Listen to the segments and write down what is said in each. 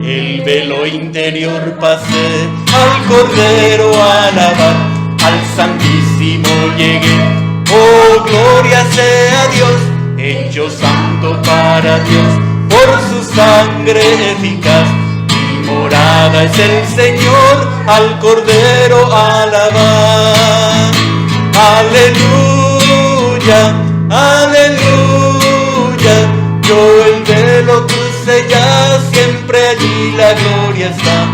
El velo interior pasé, al Cordero a alabar, al Santísimo llegué. Oh, gloria sea a Dios, hecho santo para Dios, por su sangre eficaz. Mi morada es el Señor, al Cordero a alabar. Aleluya, aleluya, yo el velo crucé ya, siempre allí la gloria está.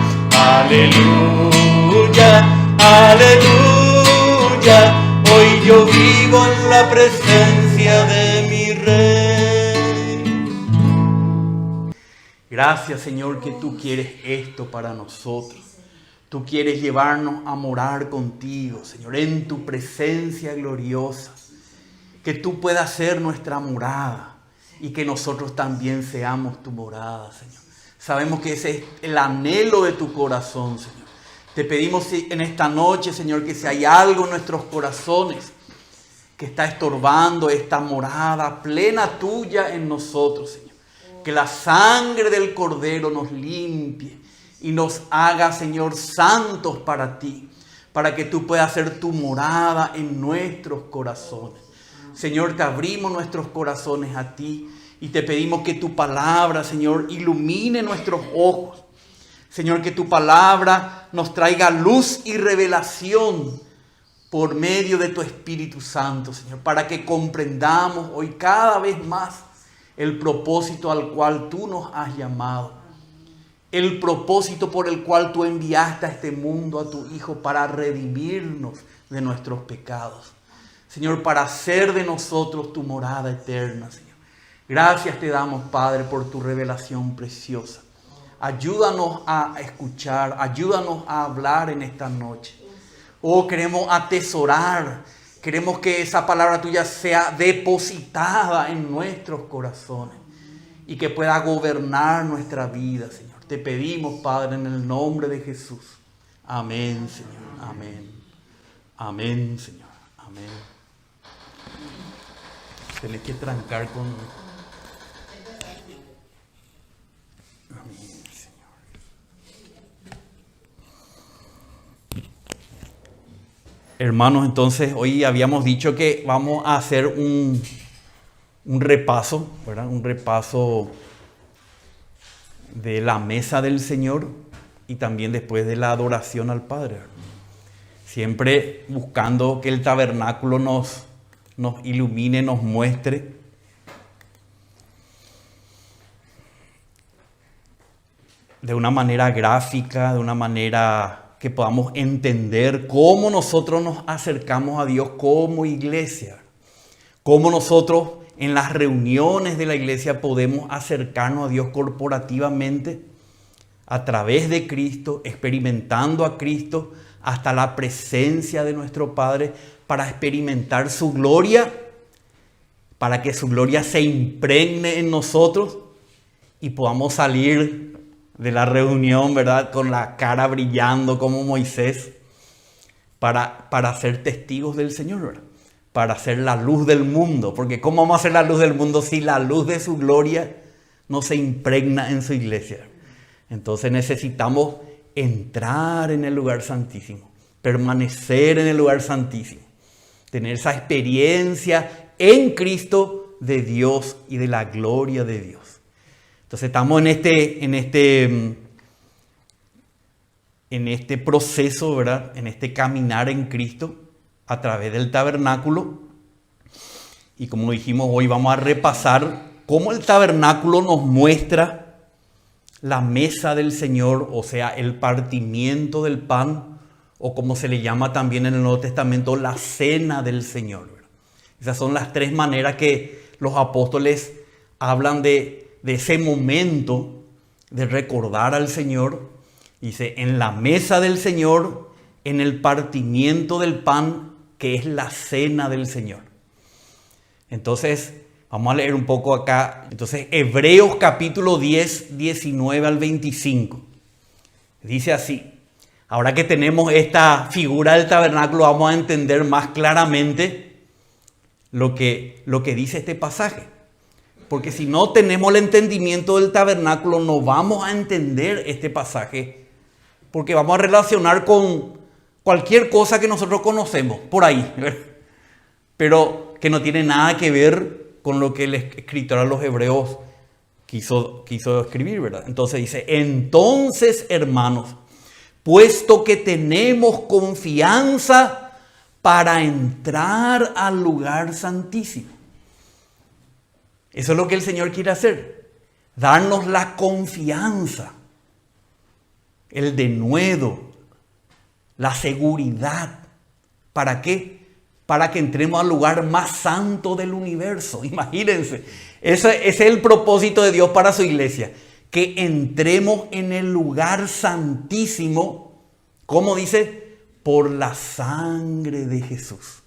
Aleluya, aleluya, hoy yo vivo en la presencia de mi Rey. Gracias, Señor, que tú quieres esto para nosotros. Tú quieres llevarnos a morar contigo, Señor, en tu presencia gloriosa. Que tú puedas ser nuestra morada y que nosotros también seamos tu morada, Señor. Sabemos que ese es el anhelo de tu corazón, Señor. Te pedimos en esta noche, Señor, que si hay algo en nuestros corazones que está estorbando esta morada plena tuya en nosotros, Señor. Que la sangre del Cordero nos limpie y nos haga, Señor, santos para ti, para que tú puedas hacer tu morada en nuestros corazones. Señor, te abrimos nuestros corazones a ti y te pedimos que tu palabra, Señor, ilumine nuestros ojos. Señor, que tu palabra nos traiga luz y revelación por medio de tu Espíritu Santo, Señor, para que comprendamos hoy cada vez más el propósito al cual tú nos has llamado. El propósito por el cual tú enviaste a este mundo a tu Hijo para redimirnos de nuestros pecados. Señor, para hacer de nosotros tu morada eterna, Señor. Gracias te damos, Padre, por tu revelación preciosa. Ayúdanos a escuchar, ayúdanos a hablar en esta noche. Oh, queremos atesorar, queremos que esa palabra tuya sea depositada en nuestros corazones y que pueda gobernar nuestra vida, Señor. Te pedimos, Padre, en el nombre de Jesús. Amén, Señor. Amén. Amén, Señor. Amén. Tenés que trancar con... Amén, Señor. Hermanos, entonces hoy habíamos dicho que vamos a hacer un repaso, ¿verdad? Un repaso de la mesa del Señor y también después de la adoración al Padre. Siempre buscando que el tabernáculo nos ilumine, nos muestre de una manera gráfica, de una manera que podamos entender cómo nosotros nos acercamos a Dios como iglesia, cómo nosotros en las reuniones de la iglesia podemos acercarnos a Dios corporativamente a través de Cristo, experimentando a Cristo hasta la presencia de nuestro Padre para experimentar su gloria, para que su gloria se impregne en nosotros y podamos salir de la reunión, ¿verdad?, con la cara brillando como Moisés para ser testigos del Señor, ¿verdad?, para ser la luz del mundo. Porque ¿cómo vamos a ser la luz del mundo si la luz de su gloria no se impregna en su iglesia? Entonces necesitamos entrar en el lugar santísimo, permanecer en el lugar santísimo, tener esa experiencia en Cristo de Dios y de la gloria de Dios. Entonces estamos en este proceso, ¿verdad?, en este caminar en Cristo a través del tabernáculo. Y como dijimos, hoy vamos a repasar cómo el tabernáculo nos muestra la mesa del Señor, o sea, el partimiento del pan, o como se le llama también en el Nuevo Testamento, la cena del Señor, ¿verdad? Esas son las tres maneras que los apóstoles hablan de ese momento de recordar al Señor. Dice, en la mesa del Señor, en el partimiento del pan, que es la cena del Señor. Entonces, vamos a leer un poco acá. Entonces, Hebreos capítulo 10, 19 al 25. Dice así. Ahora que tenemos esta figura del tabernáculo, vamos a entender más claramente lo que dice este pasaje. Porque si no tenemos el entendimiento del tabernáculo, no vamos a entender este pasaje. Porque vamos a relacionar con cualquier cosa que nosotros conocemos, por ahí, ¿verdad? Pero que no tiene nada que ver con lo que el escritor a los hebreos quiso escribir, ¿verdad? Entonces dice, entonces, hermanos, puesto que tenemos confianza para entrar al lugar santísimo. Eso es lo que el Señor quiere hacer, darnos la confianza, el denuedo, la seguridad. ¿Para qué? Para que entremos al lugar más santo del universo. Imagínense, ese es el propósito de Dios para su iglesia, que entremos en el lugar santísimo, ¿cómo dice? Por la sangre de Jesús.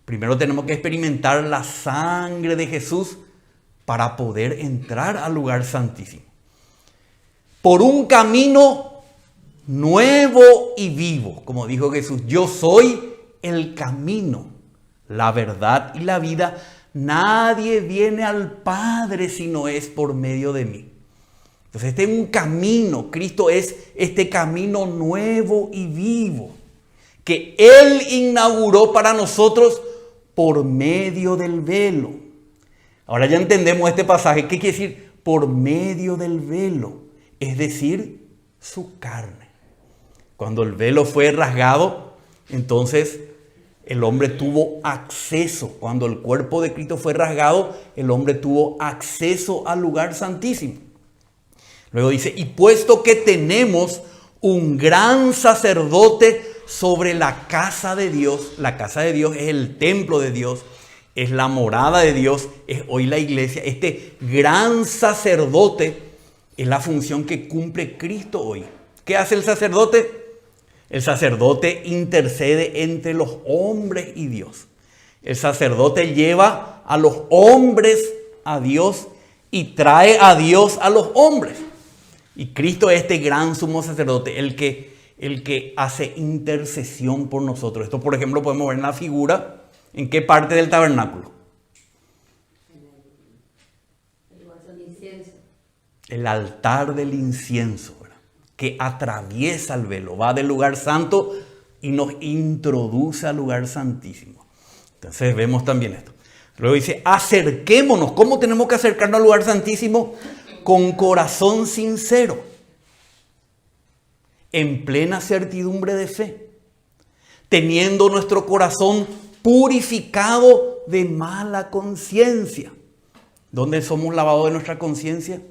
Primero tenemos que experimentar la sangre de Jesús para poder entrar al lugar santísimo. Por un camino nuevo y vivo, como dijo Jesús, yo soy el camino, la verdad y la vida. Nadie viene al Padre si no es por medio de mí. Entonces este es un camino, Cristo es este camino nuevo y vivo que Él inauguró para nosotros por medio del velo. Ahora ya entendemos este pasaje. ¿Qué quiere decir por medio del velo? Es decir, su carne. Cuando el velo fue rasgado, entonces el hombre tuvo acceso. Cuando el cuerpo de Cristo fue rasgado, el hombre tuvo acceso al lugar santísimo. Luego dice, y puesto que tenemos un gran sacerdote sobre la casa de Dios. La casa de Dios es el templo de Dios, es la morada de Dios, es hoy la iglesia. Este gran sacerdote es la función que cumple Cristo hoy. ¿Qué hace el sacerdote? El sacerdote intercede entre los hombres y Dios. El sacerdote lleva a los hombres a Dios y trae a Dios a los hombres. Y Cristo es este gran sumo sacerdote, el que hace intercesión por nosotros. Esto, por ejemplo, podemos ver en la figura. ¿En qué parte del tabernáculo? El altar del incienso, ¿verdad? Que atraviesa el velo, va del lugar santo y nos introduce al lugar santísimo. Entonces vemos también esto. Luego dice, acerquémonos. ¿Cómo tenemos que acercarnos al lugar santísimo? Con corazón sincero, en plena certidumbre de fe, teniendo nuestro corazón purificado de mala conciencia. ¿Dónde somos lavados de nuestra conciencia?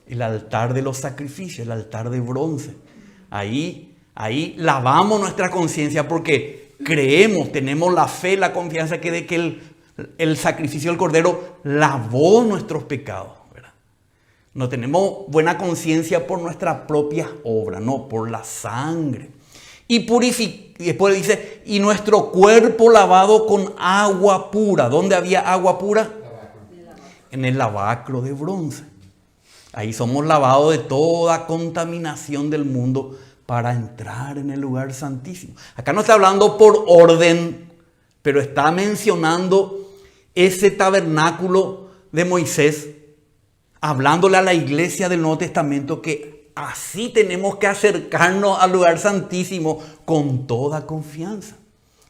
El altar de los sacrificios, el altar de bronce. Ahí lavamos nuestra conciencia porque creemos, tenemos la fe, la confianza de que el sacrificio del Cordero lavó nuestros pecados, ¿verdad? No tenemos buena conciencia por nuestra propia obra, no, por la sangre. Y después dice, y nuestro cuerpo lavado con agua pura. ¿Dónde había agua pura? En el lavacro de bronce. Ahí somos lavados de toda contaminación del mundo para entrar en el lugar santísimo. Acá no está hablando por orden, pero está mencionando ese tabernáculo de Moisés, hablándole a la iglesia del Nuevo Testamento que así tenemos que acercarnos al lugar santísimo con toda confianza.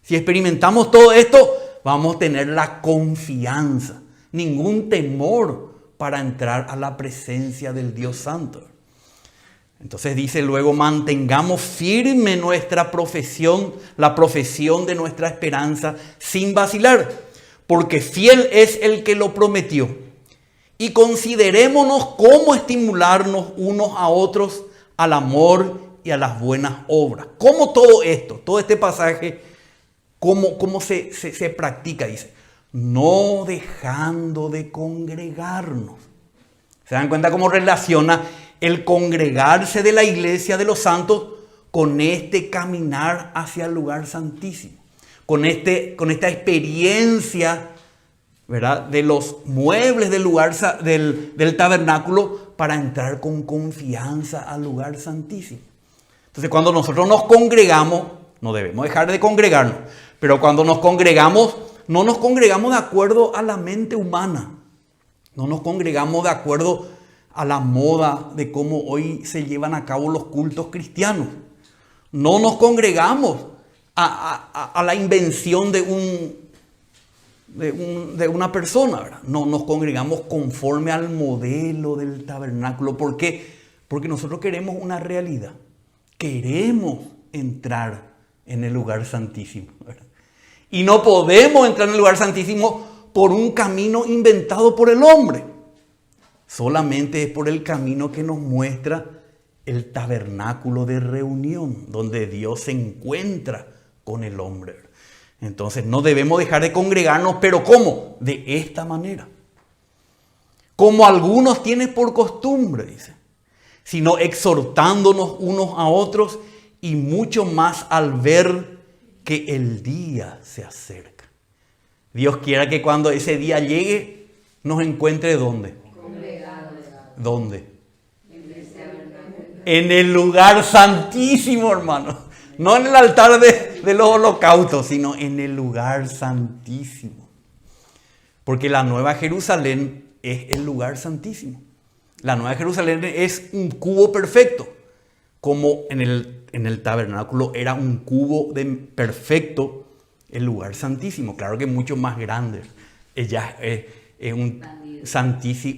Si experimentamos todo esto, vamos a tener la confianza, ningún temor para entrar a la presencia del Dios Santo. Entonces dice luego, mantengamos firme nuestra profesión, la profesión de nuestra esperanza sin vacilar, porque fiel es el que lo prometió. Y considerémonos cómo estimularnos unos a otros al amor y a las buenas obras. ¿Cómo todo esto, todo este pasaje, cómo se practica? Dice, no dejando de congregarnos. ¿Se dan cuenta cómo relaciona el congregarse de la iglesia de los santos con este caminar hacia el lugar santísimo? Con esta experiencia, ¿verdad?, de los muebles del lugar del tabernáculo para entrar con confianza al lugar santísimo. Entonces, cuando nosotros nos congregamos, no debemos dejar de congregarnos, pero cuando nos congregamos, no nos congregamos de acuerdo a la mente humana. No nos congregamos de acuerdo a la moda de cómo hoy se llevan a cabo los cultos cristianos. No nos congregamos a la invención de una persona, ¿verdad? No nos congregamos conforme al modelo del tabernáculo. ¿Por qué? Porque nosotros queremos una realidad. Queremos entrar en el lugar santísimo, ¿verdad? Y no podemos entrar en el lugar santísimo por un camino inventado por el hombre. Solamente es por el camino que nos muestra el tabernáculo de reunión, donde Dios se encuentra con el hombre. Entonces no debemos dejar de congregarnos, pero ¿cómo? De esta manera. Como algunos tienen por costumbre, dice, sino exhortándonos unos a otros y mucho más al ver que el día se acerca. Dios quiera que cuando ese día llegue nos encuentre ¿dónde? ¿Dónde? En el lugar santísimo, hermano. No en el altar de los holocaustos, sino en el lugar santísimo. Porque la Nueva Jerusalén es el lugar santísimo. La Nueva Jerusalén es un cubo perfecto. Como en el tabernáculo era un cubo perfecto el lugar santísimo. Claro que mucho más grande. Ella es un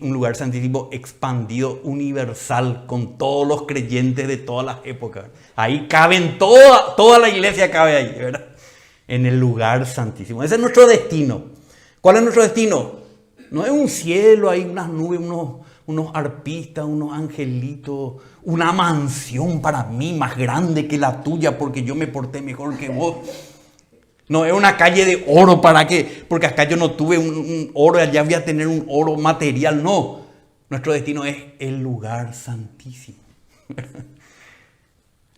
lugar santísimo expandido, universal, con todos los creyentes de todas las épocas. Ahí caben, toda la iglesia cabe ahí, ¿verdad? En el lugar santísimo. Ese es nuestro destino. ¿Cuál es nuestro destino? No es un cielo, hay unas nubes, unos arpistas, unos angelitos, una mansión para mí más grande que la tuya porque yo me porté mejor que vos. No es una calle de oro para qué, porque acá yo no tuve un oro, allá voy a tener un oro material. No, nuestro destino es el lugar santísimo.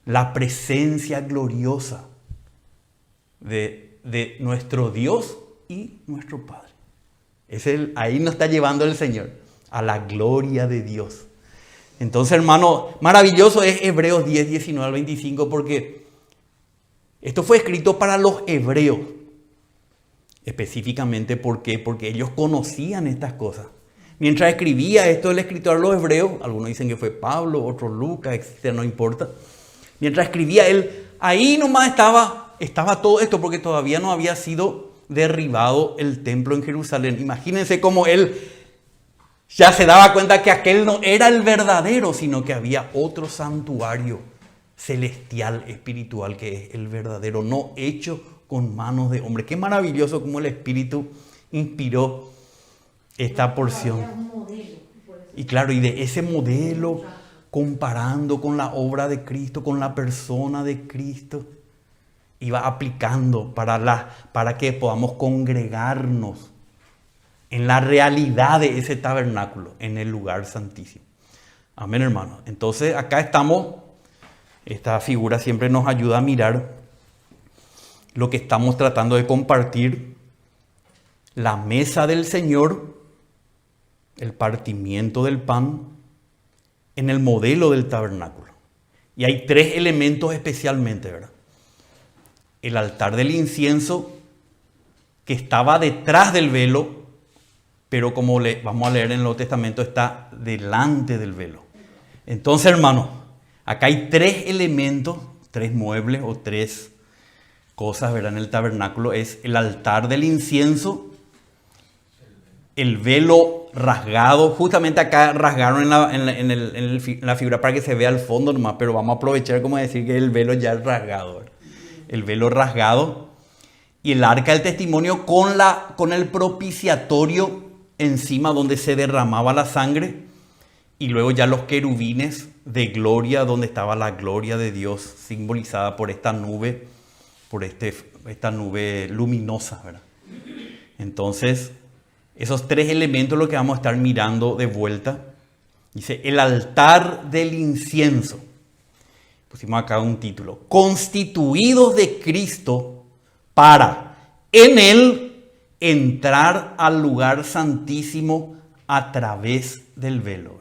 La presencia gloriosa de nuestro Dios y nuestro Padre. Ahí nos está llevando el Señor, a la gloria de Dios. Entonces, hermano, maravilloso es Hebreos 10, 19 al 25, porque esto fue escrito para los hebreos. Específicamente, ¿por qué? Porque ellos conocían estas cosas. Mientras escribía esto el escritor a los hebreos, algunos dicen que fue Pablo, otros Lucas, etc., no importa. Mientras escribía él, ahí nomás estaba todo esto, porque todavía no había sido derribado el templo en Jerusalén. Imagínense cómo él ya se daba cuenta que aquel no era el verdadero, sino que había otro santuario celestial, espiritual, que es el verdadero, no hecho con manos de hombre. Qué maravilloso cómo el Espíritu inspiró esta porción. Y claro, y de ese modelo, comparando con la obra de Cristo, con la persona de Cristo, iba aplicando para que podamos congregarnos en la realidad de ese tabernáculo, en el lugar santísimo. Amén, hermanos. Entonces, acá estamos. Esta figura siempre nos ayuda a mirar lo que estamos tratando de compartir. La mesa del Señor, el partimiento del pan, en el modelo del tabernáculo. Y hay tres elementos especialmente, ¿verdad? El altar del incienso, que estaba detrás del velo, pero como vamos a leer en el Nuevo Testamento, está delante del velo. Entonces, hermanos, acá hay tres elementos, tres muebles o tres cosas, ¿verdad? En el tabernáculo es el altar del incienso, el velo rasgado. Justamente acá rasgaron en la figura para que se vea el fondo nomás, pero vamos a aprovechar como decir que el velo ya es rasgado, ¿verdad? El velo rasgado y el arca del testimonio con el propiciatorio encima donde se derramaba la sangre, y luego ya los querubines de gloria donde estaba la gloria de Dios simbolizada por esta nube, esta nube luminosa, ¿verdad? Entonces, esos tres elementos lo que vamos a estar mirando de vuelta. Dice, el altar del incienso. Pusimos acá un título. Constituidos de Cristo para, en Él, entrar al lugar santísimo a través del velo.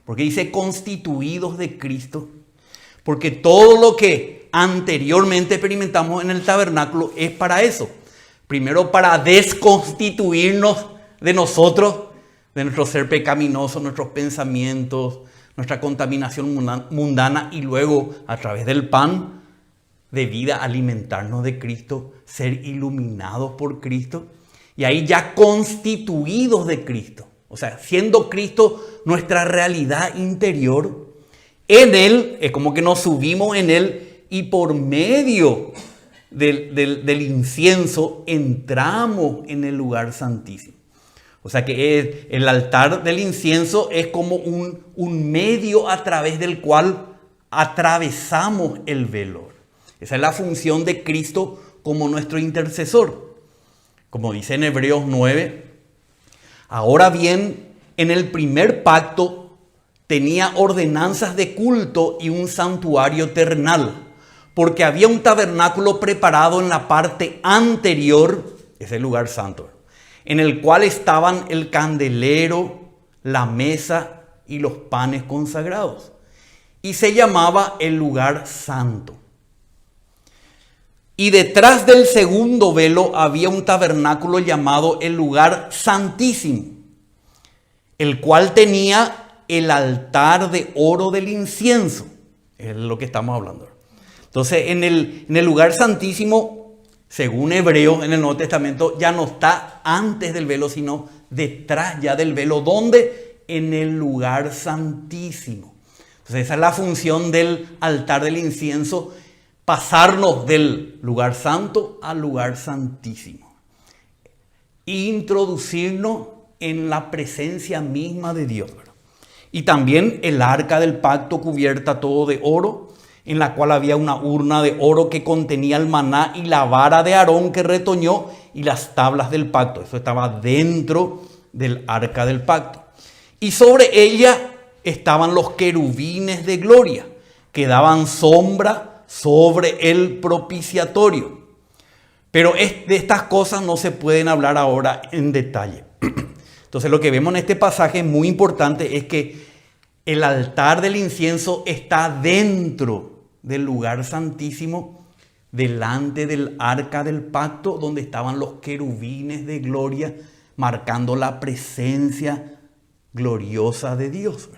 Porque dice constituidos de Cristo. Porque todo lo que anteriormente experimentamos en el tabernáculo es para eso. Primero para desconstituirnos de nosotros, de nuestro ser pecaminoso, nuestros pensamientos, nuestra contaminación mundana, y luego a través del pan de vida alimentarnos de Cristo, ser iluminados por Cristo y ahí ya constituidos de Cristo. O sea, siendo Cristo nuestra realidad interior, en Él es como que nos subimos en Él y por medio del incienso entramos en el lugar santísimo. O sea que el altar del incienso es como un medio a través del cual atravesamos el velo. Esa es la función de Cristo como nuestro intercesor. Como dice en Hebreos 9, ahora bien, en el primer pacto tenía ordenanzas de culto y un santuario terrenal, porque había un tabernáculo preparado en la parte anterior, es el lugar santo, en el cual estaban el candelero, la mesa y los panes consagrados. Y se llamaba el lugar santo. Y detrás del segundo velo había un tabernáculo llamado el lugar santísimo, el cual tenía el altar de oro del incienso. Es lo que estamos hablando. Entonces, en el lugar santísimo, según Hebreos en el Nuevo Testamento, ya no está antes del velo, sino detrás ya del velo. ¿Dónde? En el lugar santísimo. Entonces, esa es la función del altar del incienso, pasarnos del lugar santo al lugar santísimo. Introducirnos en la presencia misma de Dios. Y también el arca del pacto cubierta todo de oro, en la cual había una urna de oro que contenía el maná y la vara de Aarón que retoñó y las tablas del pacto. Eso estaba dentro del arca del pacto. Y sobre ella estaban los querubines de gloria que daban sombra sobre el propiciatorio. Pero de estas cosas no se pueden hablar ahora en detalle. Entonces lo que vemos en este pasaje muy importante es que el altar del incienso está dentro del lugar santísimo, delante del arca del pacto, donde estaban los querubines de gloria, marcando la presencia gloriosa de Dios.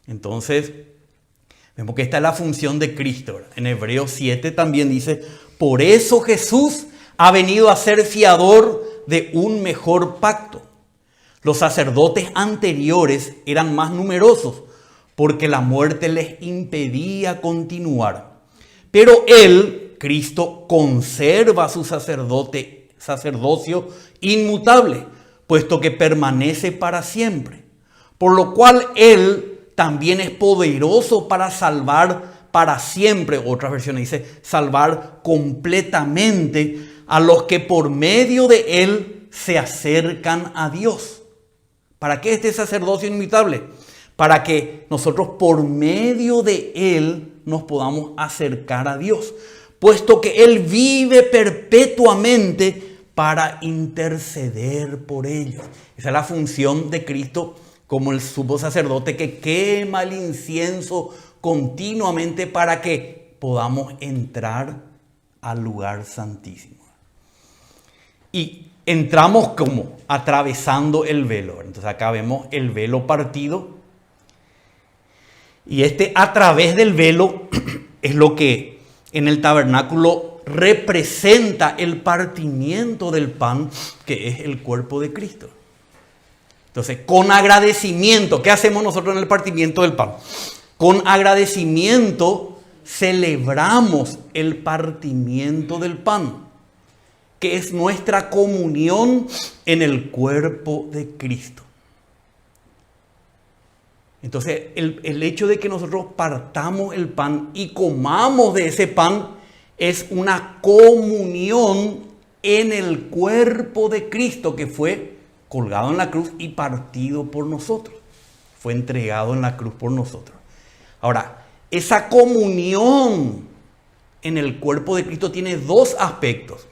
Entonces, vemos que esta es la función de Cristo. En Hebreos 7 también dice, por eso Jesús ha venido a ser fiador de un mejor pacto. Los sacerdotes anteriores eran más numerosos, porque la muerte les impedía continuar. Pero Él, Cristo, conserva su sacerdocio inmutable, puesto que permanece para siempre. Por lo cual Él también es poderoso para salvar para siempre. Otras versiones dice salvar completamente a los que por medio de Él se acercan a Dios. ¿Para qué este sacerdocio inmutable? Para que nosotros por medio de Él nos podamos acercar a Dios, puesto que Él vive perpetuamente para interceder por ellos. Esa es la función de Cristo como el sumo sacerdote que quema el incienso continuamente para que podamos entrar al lugar santísimo. Y entramos como atravesando el velo. Entonces acá vemos el velo partido. Y a través del velo es lo que en el tabernáculo representa el partimiento del pan, que es el cuerpo de Cristo. Entonces, con agradecimiento, ¿qué hacemos nosotros en el partimiento del pan? Con agradecimiento celebramos el partimiento del pan, que es nuestra comunión en el cuerpo de Cristo. Entonces, el hecho de que nosotros partamos el pan y comamos de ese pan es una comunión en el cuerpo de Cristo que fue colgado en la cruz y partido por nosotros. Fue entregado en la cruz por nosotros. Ahora, esa comunión en el cuerpo de Cristo tiene dos aspectos.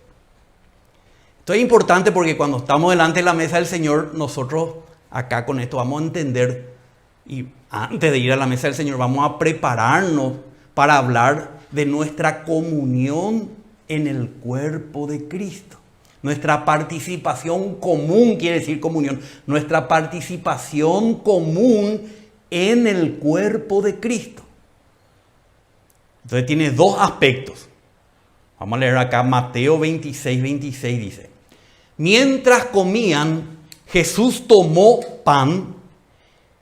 Esto es importante porque cuando estamos delante de la mesa del Señor, nosotros acá con esto vamos a entender. Y antes de ir a la mesa del Señor vamos a prepararnos para hablar de nuestra comunión en el cuerpo de Cristo. Nuestra participación común, quiere decir comunión, nuestra participación común en el cuerpo de Cristo. Entonces tiene dos aspectos. Vamos a leer acá Mateo 26, 26 dice: mientras comían, Jesús tomó pan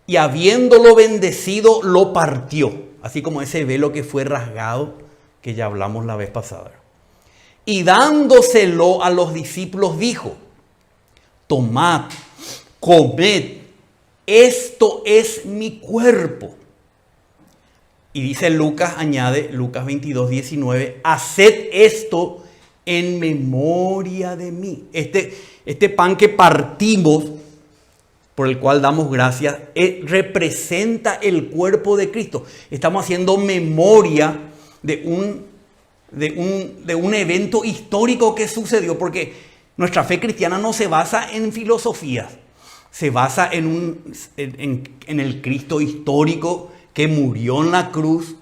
y habiéndolo bendecido, lo partió. Así como ese velo que fue rasgado, que ya hablamos la vez pasada. Y dándoselo a los discípulos dijo: tomad, comed, esto es mi cuerpo. Y dice Lucas, añade Lucas 22, 19, haced esto en memoria de mí. Este pan que partimos, por el cual damos gracias, representa el cuerpo de Cristo. Estamos haciendo memoria de un evento histórico que sucedió, porque nuestra fe cristiana no se basa en filosofías, se basa en el Cristo histórico que murió en la cruz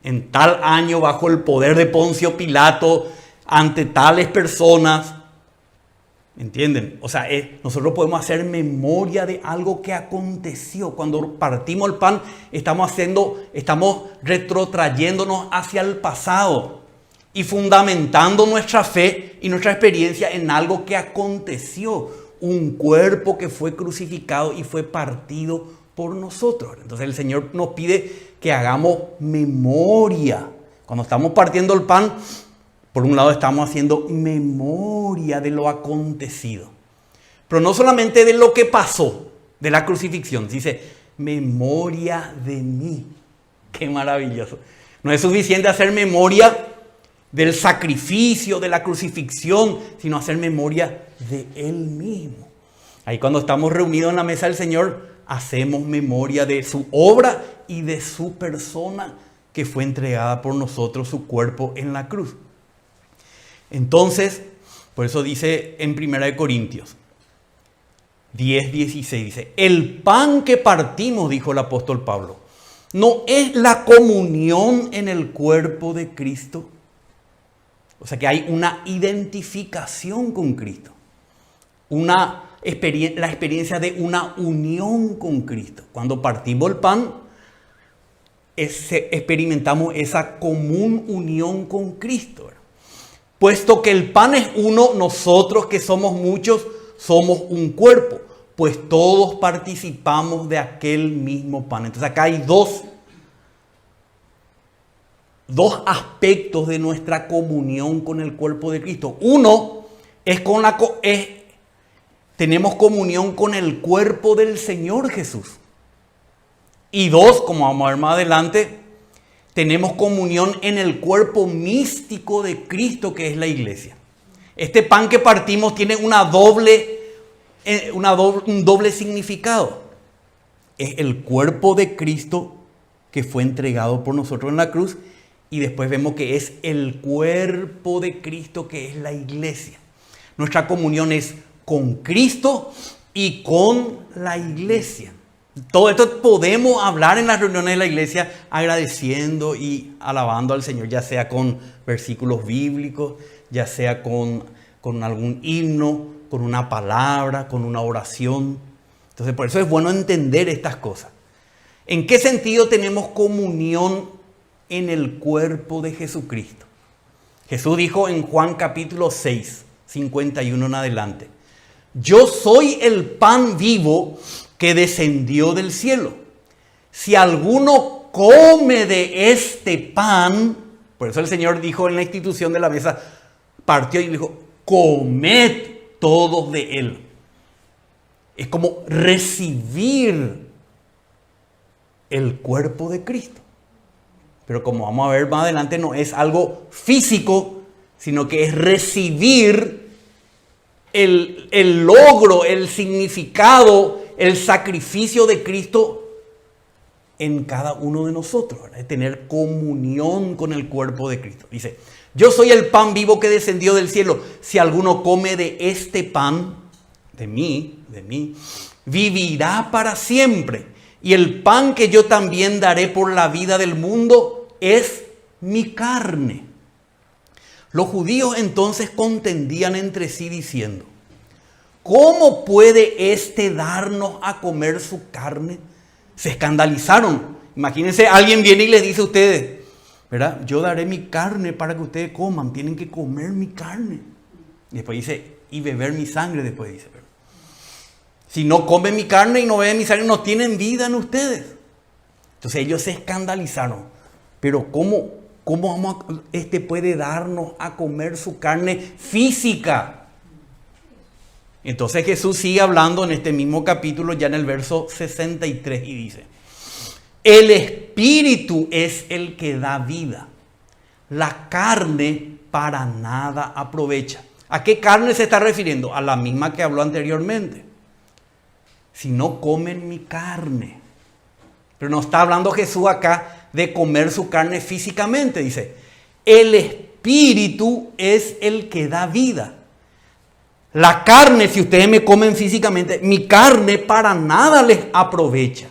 en tal año bajo el poder de Poncio Pilato ante tales personas. ¿Entienden? O sea, nosotros podemos hacer memoria de algo que aconteció. Cuando partimos el pan, estamos retrotrayéndonos hacia el pasado y fundamentando nuestra fe y nuestra experiencia en algo que aconteció. Un cuerpo que fue crucificado y fue partido por nosotros. Entonces el Señor nos pide que hagamos memoria. Cuando estamos partiendo el pan, por un lado estamos haciendo memoria de lo acontecido. Pero no solamente de lo que pasó, de la crucifixión. Dice, memoria de mí. Qué maravilloso. No es suficiente hacer memoria del sacrificio, de la crucifixión, sino hacer memoria de Él mismo. Ahí cuando estamos reunidos en la mesa del Señor, hacemos memoria de su obra y de su persona que fue entregada por nosotros, su cuerpo en la cruz. Entonces, por eso dice en 1 Corintios 10, 16, dice, el pan que partimos, dijo el apóstol Pablo, ¿no es la comunión en el cuerpo de Cristo? O sea que hay una identificación con Cristo, la experiencia de una unión con Cristo. Cuando partimos el pan, experimentamos esa común unión con Cristo, ¿verdad? Puesto que el pan es uno, nosotros que somos muchos, somos un cuerpo, pues todos participamos de aquel mismo pan. Entonces acá hay dos aspectos de nuestra comunión con el cuerpo de Cristo. Uno es tenemos comunión con el cuerpo del Señor Jesús. Y dos, como vamos a ver más adelante, tenemos comunión en el cuerpo místico de Cristo, que es la iglesia. Este pan que partimos tiene un doble significado. Es el cuerpo de Cristo que fue entregado por nosotros en la cruz, y después vemos que es el cuerpo de Cristo, que es la iglesia. Nuestra comunión es con Cristo y con la iglesia. Todo esto podemos hablar en las reuniones de la iglesia agradeciendo y alabando al Señor, ya sea con versículos bíblicos, ya sea con algún himno, con una palabra, con una oración. Entonces, por eso es bueno entender estas cosas. ¿En qué sentido tenemos comunión en el cuerpo de Jesucristo? Jesús dijo en Juan capítulo 6, 51 en adelante, yo soy el pan vivo que descendió del cielo. Si alguno come de este pan, por eso el Señor dijo en la institución de la mesa, partió y dijo, comed todos de él. Es como recibir el cuerpo de Cristo. Pero como vamos a ver más adelante, no es algo físico, sino que es recibir el logro, el significado, el sacrificio de Cristo en cada uno de nosotros, ¿verdad? Es tener comunión con el cuerpo de Cristo. Dice, yo soy el pan vivo que descendió del cielo. Si alguno come de este pan, de mí, vivirá para siempre. Y el pan que yo también daré por la vida del mundo es mi carne. Los judíos entonces contendían entre sí diciendo: ¿cómo puede éste darnos a comer su carne? Se escandalizaron. Imagínense, alguien viene y les dice a ustedes, ¿verdad? Yo daré mi carne para que ustedes coman. Tienen que comer mi carne. Y después dice, y beber mi sangre, después dice, ¿verdad? Si no comen mi carne y no beben mi sangre, no tienen vida en ustedes. Entonces ellos se escandalizaron. Pero ¿cómo puede darnos a comer su carne física? Entonces Jesús sigue hablando en este mismo capítulo, ya en el verso 63, y dice: el espíritu es el que da vida. La carne para nada aprovecha. ¿A qué carne se está refiriendo? A la misma que habló anteriormente. Si no comen mi carne. Pero no está hablando Jesús acá de comer su carne físicamente. Dice, el espíritu es el que da vida. La carne, si ustedes me comen físicamente, mi carne para nada les aprovecha.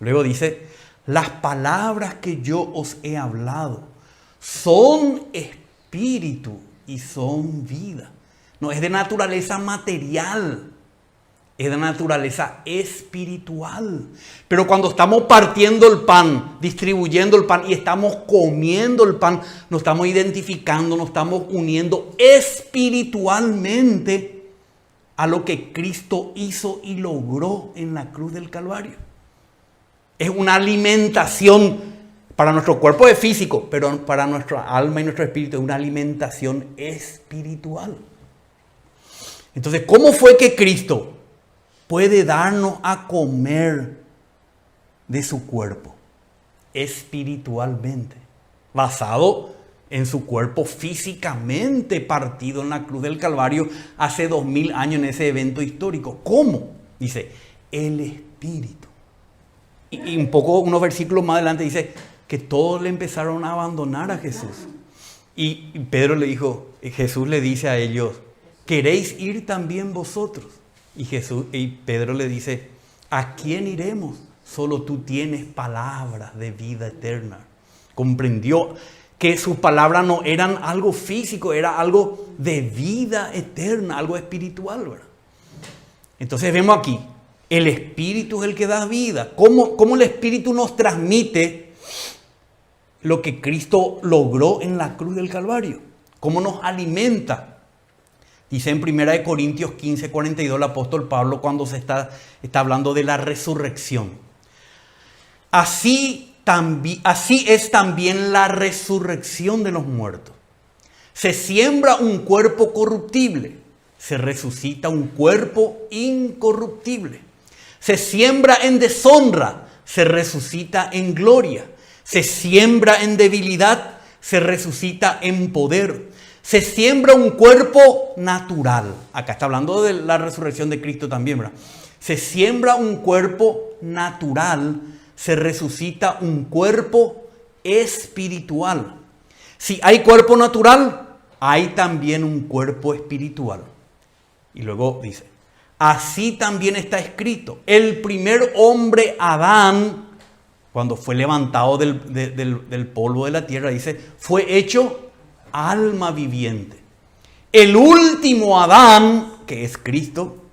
Luego dice, las palabras que yo os he hablado son espíritu y son vida. No es de naturaleza material, es de naturaleza espiritual. Pero cuando estamos partiendo el pan, distribuyendo el pan y estamos comiendo el pan, nos estamos identificando, nos estamos uniendo espiritualmente a lo que Cristo hizo y logró en la cruz del Calvario. Es una alimentación para nuestro cuerpo de físico, pero para nuestra alma y nuestro espíritu es una alimentación espiritual. Entonces, ¿cómo fue que Cristo puede darnos a comer de su cuerpo? Espiritualmente, basado en su cuerpo físicamente partido en la cruz del Calvario hace 2000 años en ese evento histórico. ¿Cómo? Dice, el Espíritu. Y un poco, unos versículos más adelante dice que todos le empezaron a abandonar a Jesús. Y Pedro le dijo, Jesús le dice a ellos, ¿queréis ir también vosotros? Y Pedro le dice, ¿a quién iremos? Solo tú tienes palabras de vida eterna. Comprendió que sus palabras no eran algo físico, era algo de vida eterna, algo espiritual, ¿verdad? Entonces vemos aquí, el Espíritu es el que da vida. ¿Cómo el Espíritu nos transmite lo que Cristo logró en la cruz del Calvario? ¿Cómo nos alimenta? Dice en 1 Corintios 15, 42 el apóstol Pablo cuando se está hablando de la resurrección. Así es también la resurrección de los muertos. Se siembra un cuerpo corruptible, se resucita un cuerpo incorruptible. Se siembra en deshonra, se resucita en gloria. Se siembra en debilidad, se resucita en poder. Se siembra un cuerpo natural. Acá está hablando de la resurrección de Cristo también, ¿verdad? Se siembra un cuerpo natural, se resucita un cuerpo espiritual. Si hay cuerpo natural, hay también un cuerpo espiritual. Y luego dice, así también está escrito, el primer hombre Adán, cuando fue levantado del polvo de la tierra, dice, fue hecho alma viviente. El último Adán, que es Cristo,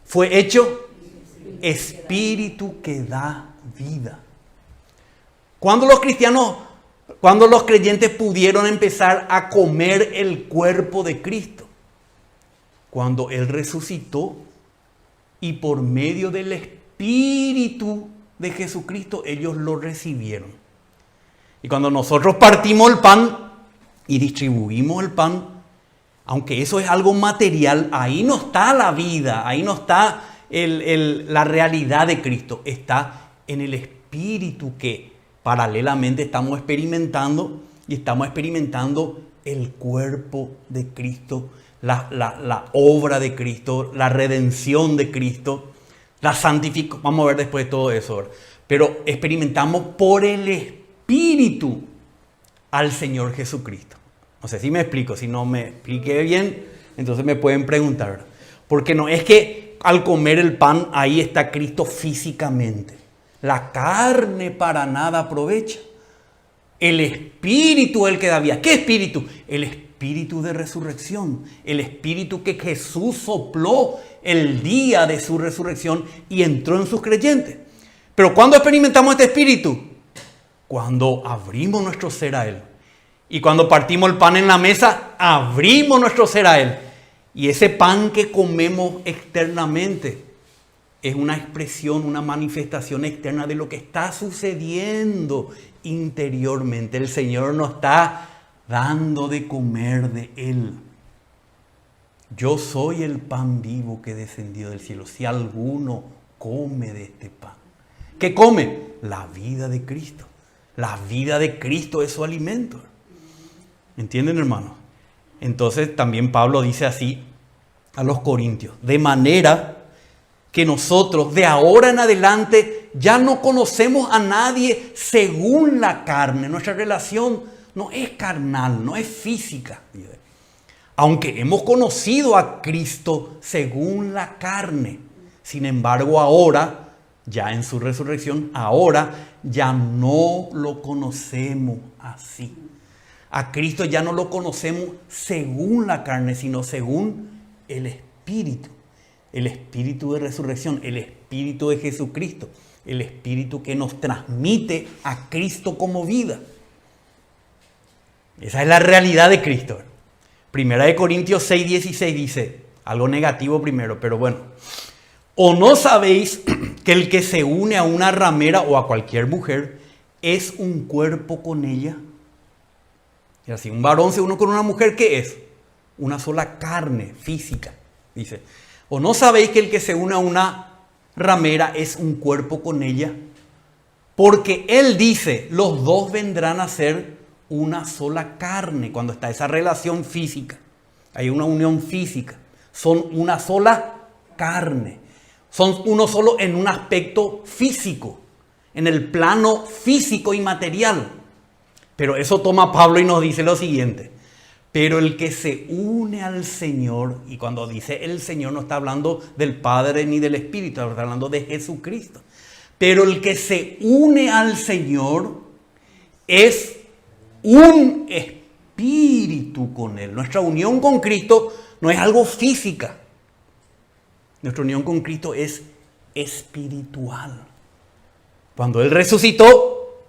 fue hecho espíritu que da vida. Cuando los creyentes pudieron empezar a comer el cuerpo de Cristo, cuando Él resucitó y por medio del Espíritu de Jesucristo ellos lo recibieron. Y cuando nosotros partimos el pan y distribuimos el pan, aunque eso es algo material, ahí no está la vida, ahí no está la realidad de Cristo, está en el Espíritu que paralelamente estamos experimentando y estamos experimentando el cuerpo de Cristo, la obra de Cristo, la redención de Cristo, la santificación. Vamos a ver después todo eso, ¿verdad? Pero experimentamos por el Espíritu al Señor Jesucristo. No sé si me explico, si no me expliqué bien, entonces me pueden preguntar, ¿verdad? Porque no es que al comer el pan ahí está Cristo físicamente. La carne para nada aprovecha. El Espíritu es el que da vida. ¿Qué Espíritu? El Espíritu espíritu de resurrección, el espíritu que Jesús sopló el día de su resurrección y entró en sus creyentes. Pero ¿cuándo experimentamos este espíritu? Cuando abrimos nuestro ser a Él. Y cuando partimos el pan en la mesa, abrimos nuestro ser a Él. Y ese pan que comemos externamente es una expresión, una manifestación externa de lo que está sucediendo interiormente. El Señor nos está dando de comer de Él. Yo soy el pan vivo que descendió del cielo. Si alguno come de este pan. ¿Qué come? La vida de Cristo. La vida de Cristo es su alimento. ¿Entienden, hermanos? Entonces también Pablo dice así a los corintios. De manera que nosotros de ahora en adelante ya no conocemos a nadie según la carne. Nuestra relación no es carnal, no es física. Aunque hemos conocido a Cristo según la carne. Sin embargo, ahora, ya en su resurrección, ahora ya no lo conocemos así. A Cristo ya no lo conocemos según la carne, sino según el Espíritu. El Espíritu de resurrección, el Espíritu de Jesucristo, el Espíritu que nos transmite a Cristo como vida. Esa es la realidad de Cristo. Primera de Corintios 6:16 dice, algo negativo primero, pero bueno. ¿O no sabéis que el que se une a una ramera o a cualquier mujer es un cuerpo con ella? Y así, un varón se une con una mujer, ¿qué es? Una sola carne física, dice. ¿O no sabéis que el que se une a una ramera es un cuerpo con ella? Porque él dice, los dos vendrán a ser una sola carne. Cuando está esa relación física, hay una unión física. Son una sola carne. Son uno solo en un aspecto físico, en el plano físico y material. Pero eso toma Pablo y nos dice lo siguiente. Pero el que se une al Señor, y cuando dice el Señor no está hablando del Padre ni del Espíritu, está hablando de Jesucristo. Pero el que se une al Señor es un espíritu con Él. Nuestra unión con Cristo no es algo física. Nuestra unión con Cristo es espiritual. Cuando Él resucitó,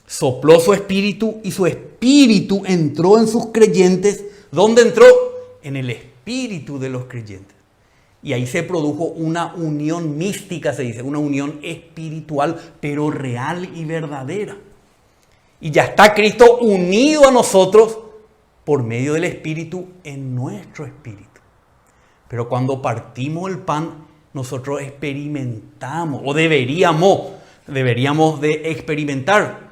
sopló su espíritu y su espíritu entró en sus creyentes. ¿Dónde entró? En el espíritu de los creyentes. Y ahí se produjo una unión mística, se dice, una unión espiritual, pero real y verdadera. Y ya está Cristo unido a nosotros por medio del espíritu en nuestro espíritu. Pero cuando partimos el pan, nosotros experimentamos, o deberíamos de experimentar.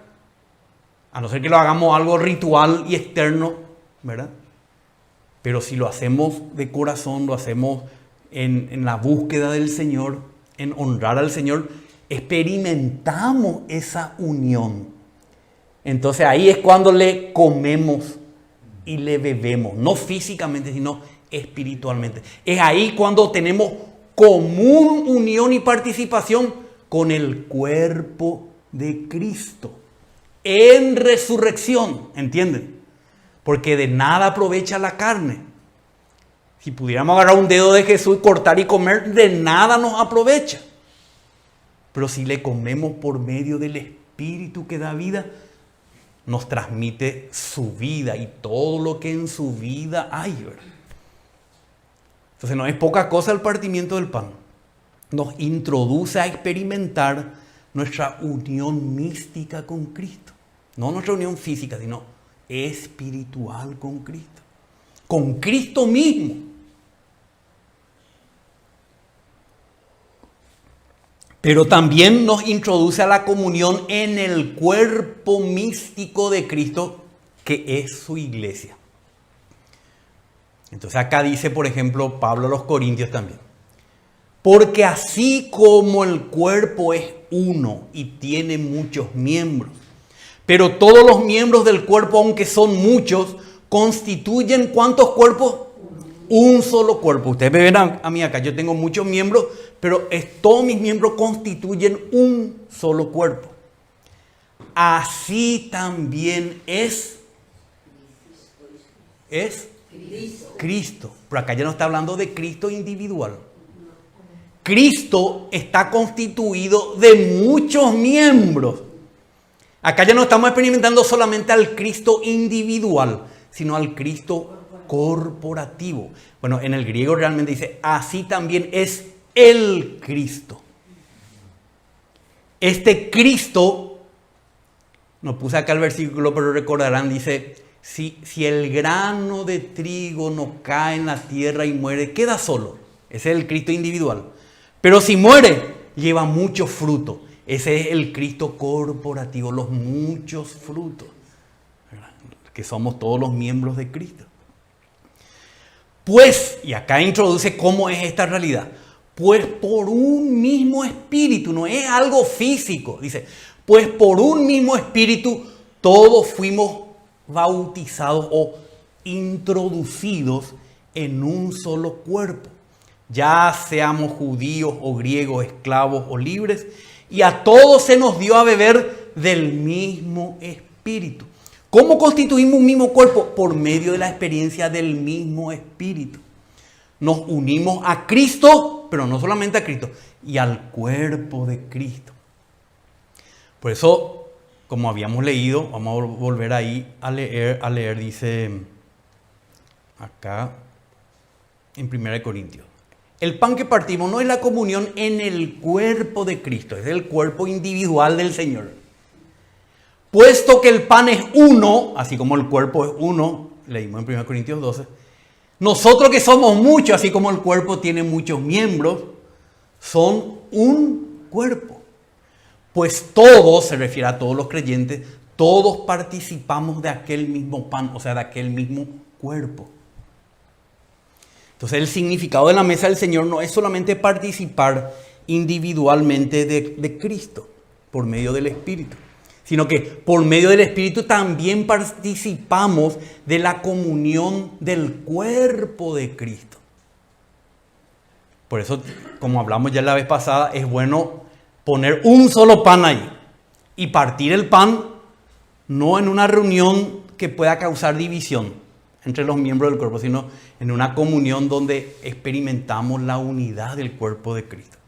A no ser que lo hagamos algo ritual y externo, ¿verdad? Pero si lo hacemos de corazón, lo hacemos en la búsqueda del Señor, en honrar al Señor, experimentamos esa unión. Entonces ahí es cuando le comemos y le bebemos, no físicamente, sino espiritualmente. Es ahí cuando tenemos común unión y participación con el cuerpo de Cristo. En resurrección, ¿entienden? Porque de nada aprovecha la carne. Si pudiéramos agarrar un dedo de Jesús, cortar y comer, de nada nos aprovecha. Pero si le comemos por medio del Espíritu que da vida, nos transmite su vida y todo lo que en su vida hay, ¿verdad? Entonces no es poca cosa el partimiento del pan. Nos introduce a experimentar nuestra unión mística con Cristo. No nuestra unión física, sino espiritual con Cristo. Con Cristo mismo. Pero también nos introduce a la comunión en el cuerpo místico de Cristo, que es su iglesia. Entonces acá dice, por ejemplo, Pablo a los Corintios también. Porque así como el cuerpo es uno y tiene muchos miembros, pero todos los miembros del cuerpo, aunque son muchos, constituyen ¿cuántos cuerpos? Un solo cuerpo. Ustedes me ven a mí acá, yo tengo muchos miembros, pero todos mis miembros constituyen un solo cuerpo. Así también es es Cristo. Pero acá ya no está hablando de Cristo individual. Cristo está constituido de muchos miembros. Acá ya no estamos experimentando solamente al Cristo individual, sino al Cristo corporativo. Bueno, en el griego realmente dice, así también es el Cristo. Este Cristo, no puse acá el versículo, pero recordarán, dice, si el grano de trigo no cae en la tierra y muere, queda solo. Ese es el Cristo individual. Pero si muere, lleva mucho fruto. Ese es el Cristo corporativo, los muchos frutos, ¿verdad? Que somos todos los miembros de Cristo. Pues, y acá introduce cómo es esta realidad. Pues por un mismo espíritu, no es algo físico. Dice, pues por un mismo espíritu todos fuimos bautizados o introducidos en un solo cuerpo. Ya seamos judíos o griegos, esclavos o libres, y a todos se nos dio a beber del mismo espíritu. ¿Cómo constituimos un mismo cuerpo? Por medio de la experiencia del mismo espíritu. Nos unimos a Cristo, pero no solamente a Cristo, y al cuerpo de Cristo. Por eso, como habíamos leído, vamos a volver ahí a leer, dice acá en 1 Corintios. El pan que partimos no es la comunión en el cuerpo de Cristo, es el cuerpo individual del Señor. Puesto que el pan es uno, así como el cuerpo es uno, leímos en 1 Corintios 12, nosotros que somos muchos, así como el cuerpo tiene muchos miembros, son un cuerpo. Pues todos, se refiere a todos los creyentes, todos participamos de aquel mismo pan, o sea, de aquel mismo cuerpo. Entonces el significado de la mesa del Señor no es solamente participar individualmente de Cristo por medio del Espíritu, sino que por medio del Espíritu también participamos de la comunión del cuerpo de Cristo. Por eso, como hablamos ya la vez pasada, es bueno poner un solo pan ahí y partir el pan no en una reunión que pueda causar división entre los miembros del cuerpo, sino en una comunión donde experimentamos la unidad del cuerpo de Cristo.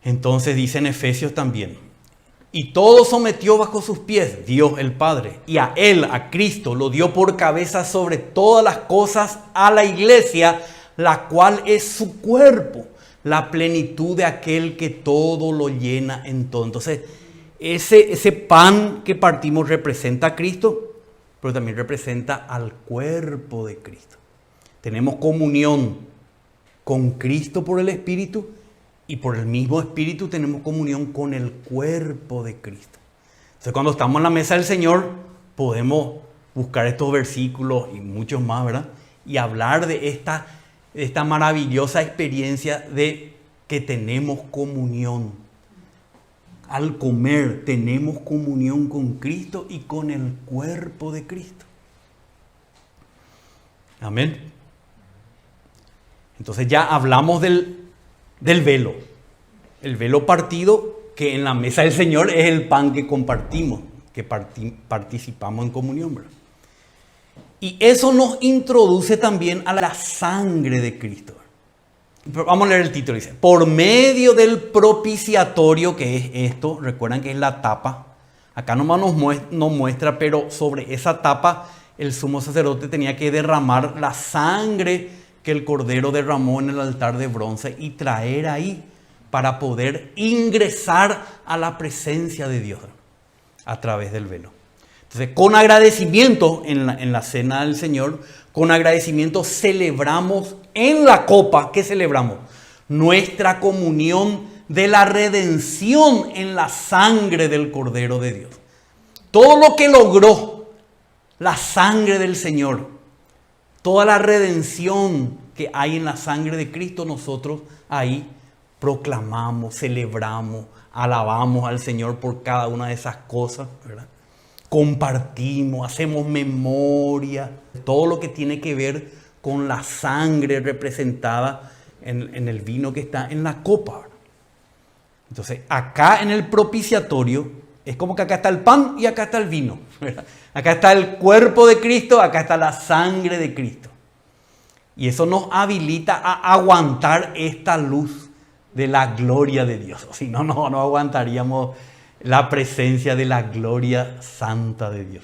Entonces dice en Efesios también, y todo sometió bajo sus pies Dios el Padre, y a Él, a Cristo, lo dio por cabeza sobre todas las cosas a la iglesia, la cual es su cuerpo, la plenitud de aquel que todo lo llena en todo. Entonces, ese pan que partimos representa a Cristo, pero también representa al cuerpo de Cristo. Tenemos comunión con Cristo por el Espíritu y por el mismo Espíritu tenemos comunión con el cuerpo de Cristo. Entonces cuando estamos en la mesa del Señor podemos buscar estos versículos y muchos más, ¿verdad? Y hablar de esta maravillosa experiencia de que tenemos comunión. Al comer tenemos comunión con Cristo y con el cuerpo de Cristo. Amén. Entonces ya hablamos del velo. El velo partido que en la mesa del Señor es el pan que compartimos, que participamos en comunión, ¿verdad? Y eso nos introduce también a la sangre de Cristo. Vamos a leer el título, dice, por medio del propiciatorio, que es esto, recuerdan que es la tapa, acá nomás nos muestra, pero sobre esa tapa el sumo sacerdote tenía que derramar la sangre que el cordero derramó en el altar de bronce y traer ahí para poder ingresar a la presencia de Dios a través del velo. Entonces, con agradecimiento en la cena del Señor, con agradecimiento celebramos en la copa. ¿Qué celebramos? Nuestra comunión de la redención en la sangre del Cordero de Dios. Todo lo que logró la sangre del Señor, toda la redención que hay en la sangre de Cristo, nosotros ahí proclamamos, celebramos, alabamos al Señor por cada una de esas cosas, ¿verdad? Compartimos, hacemos memoria, todo lo que tiene que ver con la sangre representada en el vino que está en la copa. Entonces, acá en el propiciatorio, Es como que acá está el pan y acá está el vino, ¿verdad? Acá está el cuerpo de Cristo, acá está la sangre de Cristo. Y eso nos habilita a aguantar esta luz de la gloria de Dios. Si no, no aguantaríamos la presencia de la gloria santa de Dios.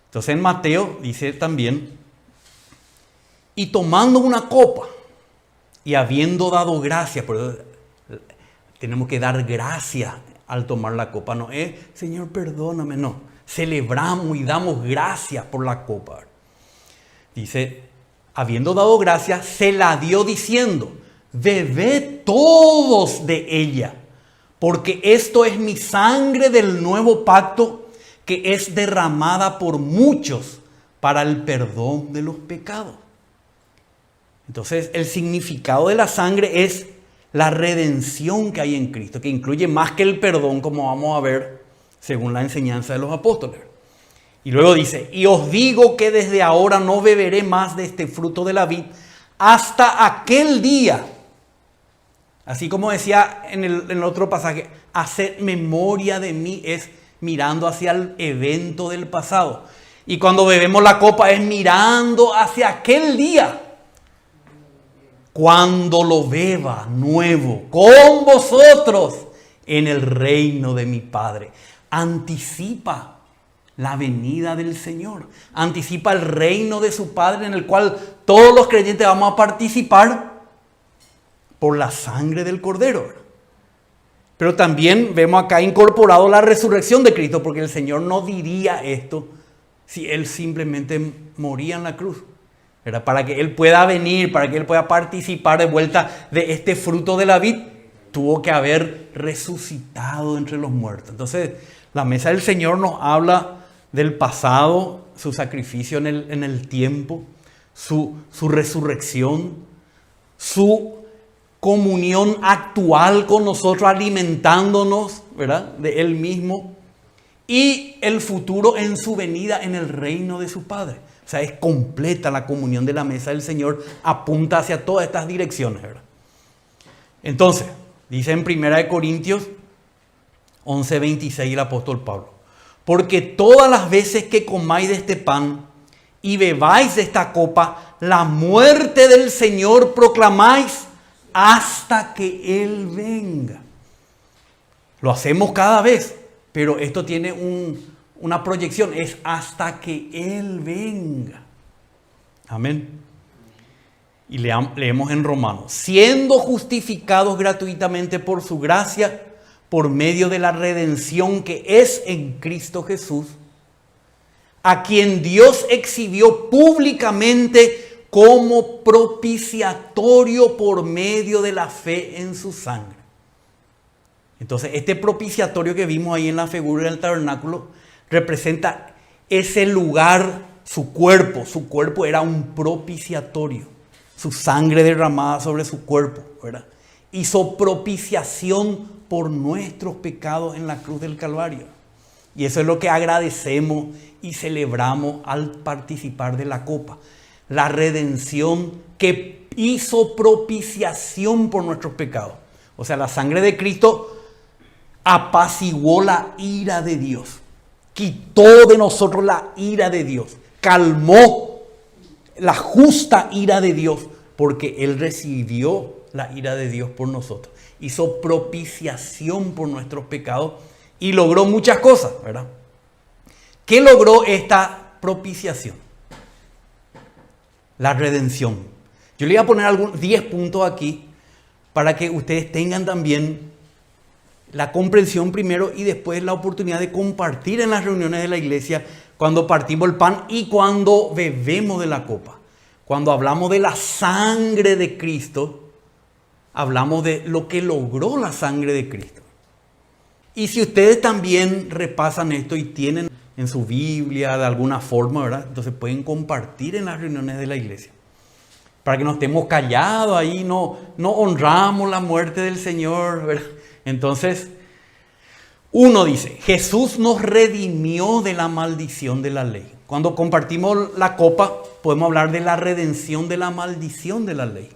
Entonces en Mateo dice también, y tomando una copa y habiendo dado gracias, tenemos que dar gracias al tomar la copa, no es, Señor, perdóname, no. Celebramos y damos gracias por la copa. Dice, habiendo dado gracias, se la dio diciendo, bebed todos de ella, porque esto es mi sangre del nuevo pacto que es derramada por muchos para el perdón de los pecados. Entonces, el significado de la sangre es la redención que hay en Cristo, que incluye más que el perdón, como vamos a ver según la enseñanza de los apóstoles. Y luego dice, y os digo que desde ahora no beberé más de este fruto de la vid hasta aquel día. Así como decía en el otro pasaje, hacer memoria de mí es mirando hacia el evento del pasado. Y cuando bebemos la copa es mirando hacia aquel día, cuando lo beba nuevo con vosotros en el reino de mi Padre. Anticipa la venida del Señor. Anticipa el reino de su Padre, en el cual todos los creyentes vamos a participar por la sangre del Cordero. Pero también vemos acá incorporado la resurrección de Cristo, porque el Señor no diría esto si Él simplemente moría en la cruz. ¿Verdad? Para que Él pueda venir, para que Él pueda participar de vuelta de este fruto de la vid, tuvo que haber resucitado entre los muertos. Entonces, la mesa del Señor nos habla del pasado, su sacrificio en el tiempo, su resurrección, su comunión actual con nosotros, alimentándonos, ¿verdad?, de Él mismo, y el futuro en su venida en el reino de su Padre. O sea, es completa la comunión de la mesa del Señor, apunta hacia todas estas direcciones, ¿verdad? Entonces, dice en 1 Corintios 11:26 el apóstol Pablo, porque todas las veces que comáis de este pan y bebáis de esta copa, la muerte del Señor proclamáis hasta que Él venga. Lo hacemos cada vez, pero esto tiene una proyección, es hasta que Él venga. Amén. Y leemos en Romanos, siendo justificados gratuitamente por su gracia, por medio de la redención que es en Cristo Jesús, a quien Dios exhibió públicamente como propiciatorio por medio de la fe en su sangre. Entonces, este propiciatorio que vimos ahí en la figura del tabernáculo representa ese lugar, su cuerpo era un propiciatorio, su sangre derramada sobre su cuerpo, ¿verdad? Hizo propiciación por nuestros pecados en la cruz del Calvario. Y eso es lo que agradecemos y celebramos al participar de la copa. La redención que hizo propiciación por nuestros pecados. O sea, la sangre de Cristo apaciguó la ira de Dios. Quitó de nosotros la ira de Dios. Calmó la justa ira de Dios, porque Él recibió la ira de Dios por nosotros. Hizo propiciación por nuestros pecados y logró muchas cosas, ¿verdad? ¿Qué logró esta propiciación? La redención. Yo le voy a poner 10 puntos aquí para que ustedes tengan también la comprensión primero y después la oportunidad de compartir en las reuniones de la iglesia cuando partimos el pan y cuando bebemos de la copa. Cuando hablamos de la sangre de Cristo, hablamos de lo que logró la sangre de Cristo. Y si ustedes también repasan esto y tienen en su Biblia de alguna forma, ¿verdad?, entonces pueden compartir en las reuniones de la iglesia. Para que no estemos callados ahí, no honramos la muerte del Señor, ¿verdad? Entonces, uno dice, Jesús nos redimió de la maldición de la ley. Cuando compartimos la copa, podemos hablar de la redención de la maldición de la ley.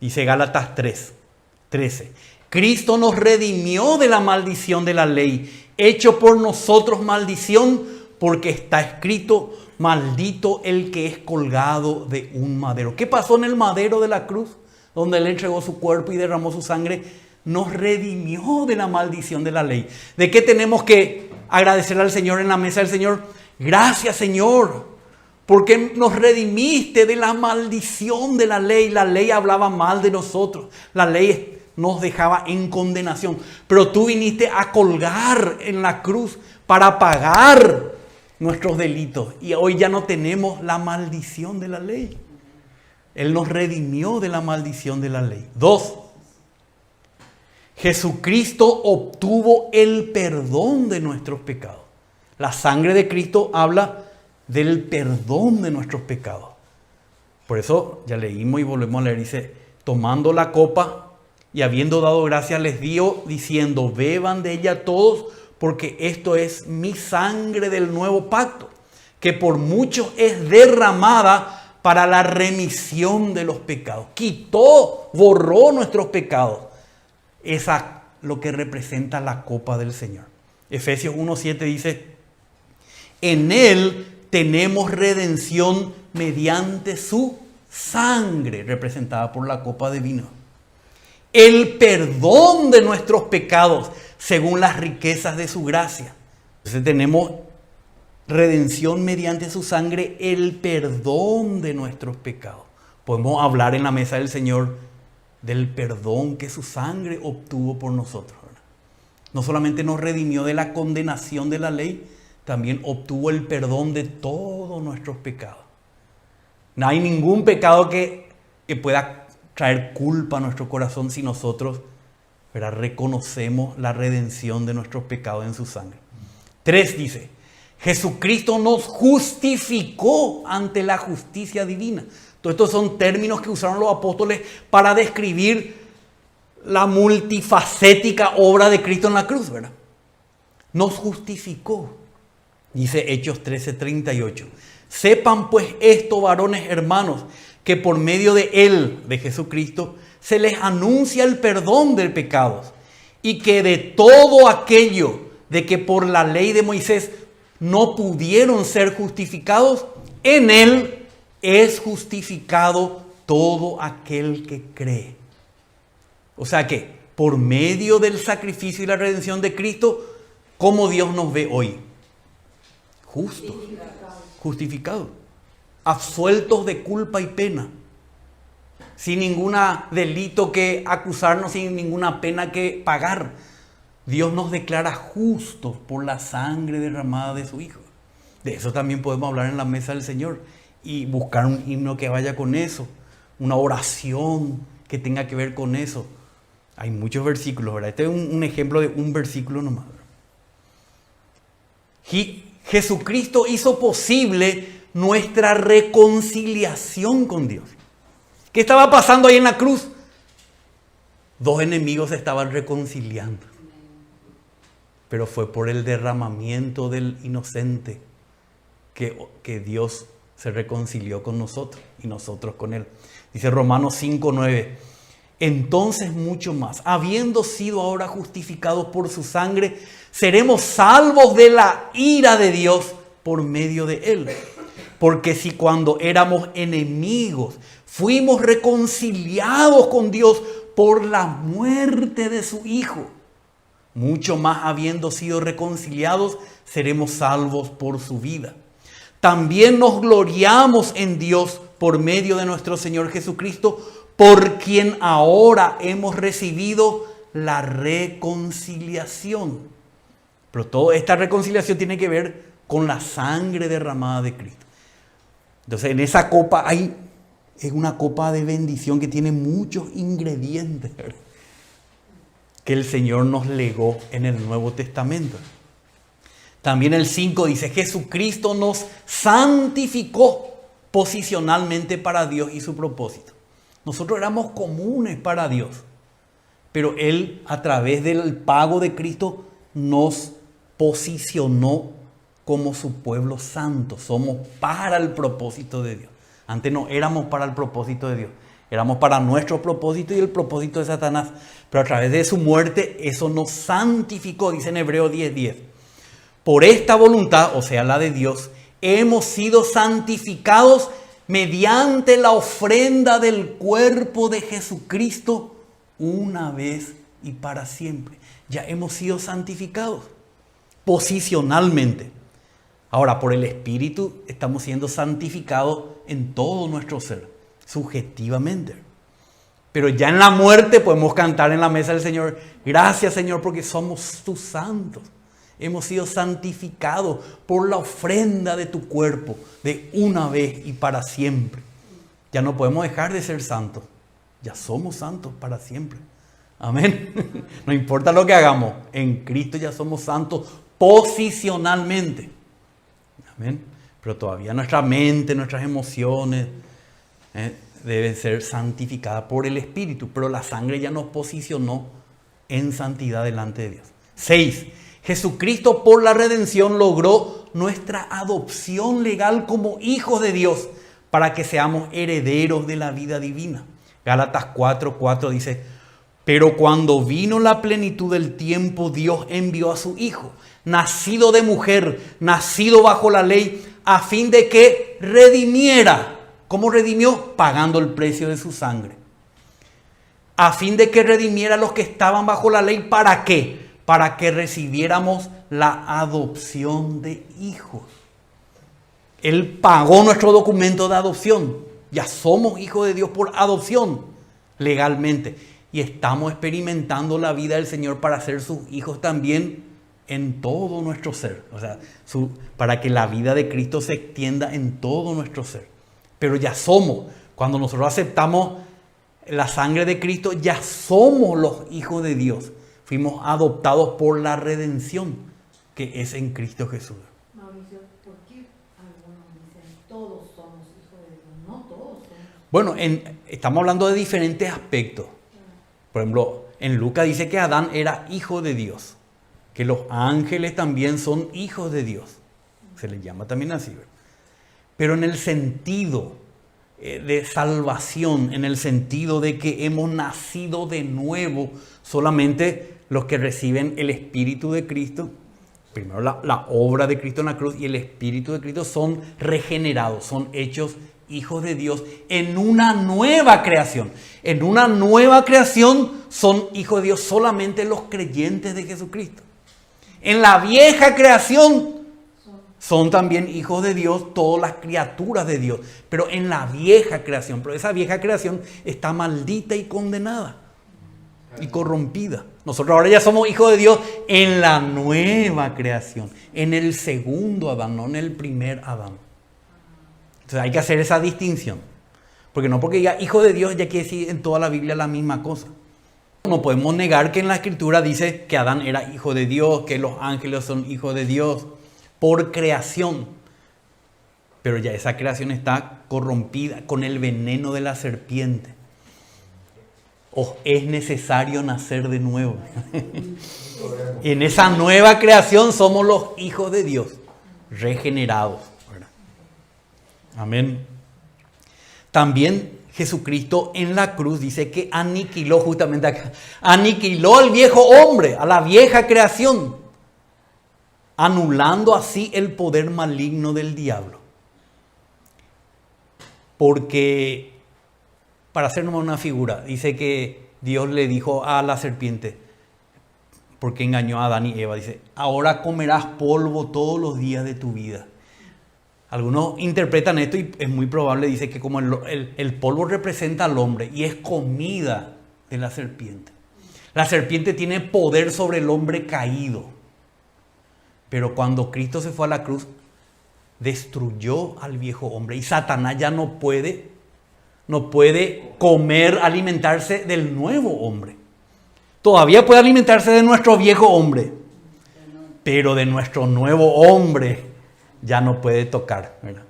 Dice Gálatas 3:13. Cristo nos redimió de la maldición de la ley, hecho por nosotros maldición, porque está escrito: maldito el que es colgado de un madero. ¿Qué pasó en el madero de la cruz? Donde Él entregó su cuerpo y derramó su sangre. Nos redimió de la maldición de la ley. ¿De qué tenemos que agradecer al Señor en la mesa del Señor? Gracias, Señor, porque nos redimiste de la maldición de la ley. La ley hablaba mal de nosotros. La ley nos dejaba en condenación. Pero tú viniste a colgar en la cruz para pagar nuestros delitos. Y hoy ya no tenemos la maldición de la ley. Él nos redimió de la maldición de la ley. 2. Jesucristo obtuvo el perdón de nuestros pecados. La sangre de Cristo habla del perdón de nuestros pecados. Por eso ya leímos y volvemos a leer. Dice: tomando la copa y habiendo dado gracias, les dio, diciendo: beban de ella todos, porque esto es mi sangre del nuevo pacto, que por muchos es derramada para la remisión de los pecados. Quitó, borró nuestros pecados. Esa lo que representa la copa del Señor. Efesios 1:7 dice: en Él tenemos redención mediante su sangre, representada por la copa de vino. El perdón de nuestros pecados según las riquezas de su gracia. Entonces tenemos redención mediante su sangre, el perdón de nuestros pecados. Podemos hablar en la mesa del Señor del perdón que su sangre obtuvo por nosotros, ¿verdad? No solamente nos redimió de la condenación de la ley, también obtuvo el perdón de todos nuestros pecados. No hay ningún pecado que pueda traer culpa a nuestro corazón si nosotros, ¿verdad?, reconocemos la redención de nuestros pecados en su sangre. 3 dice: Jesucristo nos justificó ante la justicia divina. Todos estos son términos que usaron los apóstoles para describir la multifacética obra de Cristo en la cruz, ¿verdad? Nos justificó. Dice Hechos 13:38. Sepan pues esto, varones hermanos, que por medio de Él, de Jesucristo, se les anuncia el perdón de pecados, y que de todo aquello de que por la ley de Moisés no pudieron ser justificados, en Él es justificado todo aquel que cree. O sea que por medio del sacrificio y la redención de Cristo, ¿cómo Dios nos ve hoy? Justos, justificados, absueltos de culpa y pena, sin ningún delito que acusarnos, sin ninguna pena que pagar. Dios nos declara justos por la sangre derramada de su Hijo. De eso también podemos hablar en la mesa del Señor y buscar un himno que vaya con eso, una oración que tenga que ver con eso. Hay muchos versículos, ¿verdad? Este es un ejemplo de un versículo nomás. Jesucristo hizo posible nuestra reconciliación con Dios. ¿Qué estaba pasando ahí en la cruz? Dos enemigos se estaban reconciliando. Pero fue por el derramamiento del inocente que Dios se reconcilió con nosotros y nosotros con Él. Dice Romanos 5:9. Entonces mucho más, habiendo sido ahora justificados por su sangre, seremos salvos de la ira de Dios por medio de Él. Porque si cuando éramos enemigos fuimos reconciliados con Dios por la muerte de su Hijo, mucho más habiendo sido reconciliados, seremos salvos por su vida. También nos gloriamos en Dios por medio de nuestro Señor Jesucristo, por quien ahora hemos recibido la reconciliación. Pero toda esta reconciliación tiene que ver con la sangre derramada de Cristo. Entonces en esa copa es una copa de bendición que tiene muchos ingredientes, ¿verdad?, que el Señor nos legó en el Nuevo Testamento. También el 5 dice: Jesucristo nos santificó posicionalmente para Dios y su propósito. Nosotros éramos comunes para Dios, pero Él, a través del pago de Cristo, nos posicionó como su pueblo santo. Somos para el propósito de Dios. Antes no éramos para el propósito de Dios. Éramos para nuestro propósito y el propósito de Satanás. Pero a través de su muerte, eso nos santificó, dice en Hebreos 10:10. Por esta voluntad, o sea, la de Dios, hemos sido santificados mediante la ofrenda del cuerpo de Jesucristo una vez y para siempre. Ya hemos sido santificados posicionalmente. Ahora, por el Espíritu estamos siendo santificados en todo nuestro ser, subjetivamente. Pero ya en la muerte podemos cantar en la mesa del Señor: gracias, Señor, porque somos tus santos. Hemos sido santificados por la ofrenda de tu cuerpo de una vez y para siempre. Ya no podemos dejar de ser santos. Ya somos santos para siempre. Amén. No importa lo que hagamos, en Cristo ya somos santos posicionalmente. Amén. Pero todavía nuestra mente, nuestras emociones deben ser santificadas por el Espíritu. Pero la sangre ya nos posicionó en santidad delante de Dios. 6. Jesucristo por la redención logró nuestra adopción legal como hijos de Dios para que seamos herederos de la vida divina. Gálatas 4:4 dice: pero cuando vino la plenitud del tiempo, Dios envió a su Hijo, nacido de mujer, nacido bajo la ley, a fin de que redimiera. ¿Cómo redimió? Pagando el precio de su sangre. A fin de que redimiera a los que estaban bajo la ley. ¿Para qué? Para que recibiéramos la adopción de hijos. Él pagó nuestro documento de adopción. Ya somos hijos de Dios por adopción, legalmente. Y estamos experimentando la vida del Señor para ser sus hijos también en todo nuestro ser. O sea, para que la vida de Cristo se extienda en todo nuestro ser. Pero ya somos, cuando nosotros aceptamos la sangre de Cristo, ya somos los hijos de Dios. Fuimos adoptados por la redención que es en Cristo Jesús. Mauricio, ¿por qué algunos dicen todos somos hijos de Dios? No todos somos. Bueno, estamos hablando de diferentes aspectos. Por ejemplo, en Lucas dice que Adán era hijo de Dios, que los ángeles también son hijos de Dios. Se les llama también así. Pero en el sentido de salvación, en el sentido de que hemos nacido de nuevo, solamente los que reciben el Espíritu de Cristo, primero la obra de Cristo en la cruz y el Espíritu de Cristo, son regenerados, son hechos hijos de Dios en una nueva creación. En una nueva creación son hijos de Dios solamente los creyentes de Jesucristo. En la vieja creación son también hijos de Dios todas las criaturas de Dios. Pero en la vieja creación, pero esa vieja creación está maldita y condenada y corrompida. Nosotros ahora ya somos hijos de Dios en la nueva creación, en el segundo Adán, no en el primer Adán. Entonces hay que hacer esa distinción. Porque no porque ya hijo de Dios ya quiere decir en toda la Biblia la misma cosa. No podemos negar que en la Escritura dice que Adán era hijo de Dios, que los ángeles son hijos de Dios por creación. Pero ya esa creación está corrompida con el veneno de la serpiente. Os es necesario nacer de nuevo. Y en esa nueva creación somos los hijos de Dios, regenerados. Amén. También Jesucristo en la cruz dice que aniquiló, justamente acá, aniquiló al viejo hombre, a la vieja creación, anulando así el poder maligno del diablo. Porque, para hacernos una figura, dice que Dios le dijo a la serpiente, porque engañó a Adán y Eva, dice: ahora comerás polvo todos los días de tu vida. Algunos interpretan esto y es muy probable, dice que como el polvo representa al hombre y es comida de la serpiente. La serpiente tiene poder sobre el hombre caído. Pero cuando Cristo se fue a la cruz, destruyó al viejo hombre y Satanás ya no puede comer, alimentarse del nuevo hombre. Todavía puede alimentarse de nuestro viejo hombre, pero de nuestro nuevo hombre ya no puede tocar, ¿verdad?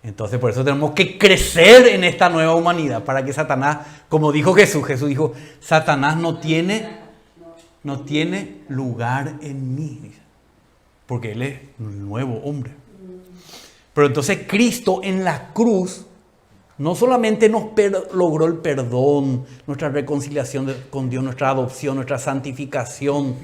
Entonces por eso tenemos que crecer en esta nueva humanidad, para que Satanás, como dijo Jesús dijo: Satanás no tiene lugar en mí, porque él es un nuevo hombre. Pero entonces Cristo en la cruz no solamente nos logró el perdón, nuestra reconciliación con Dios, nuestra adopción, nuestra santificación,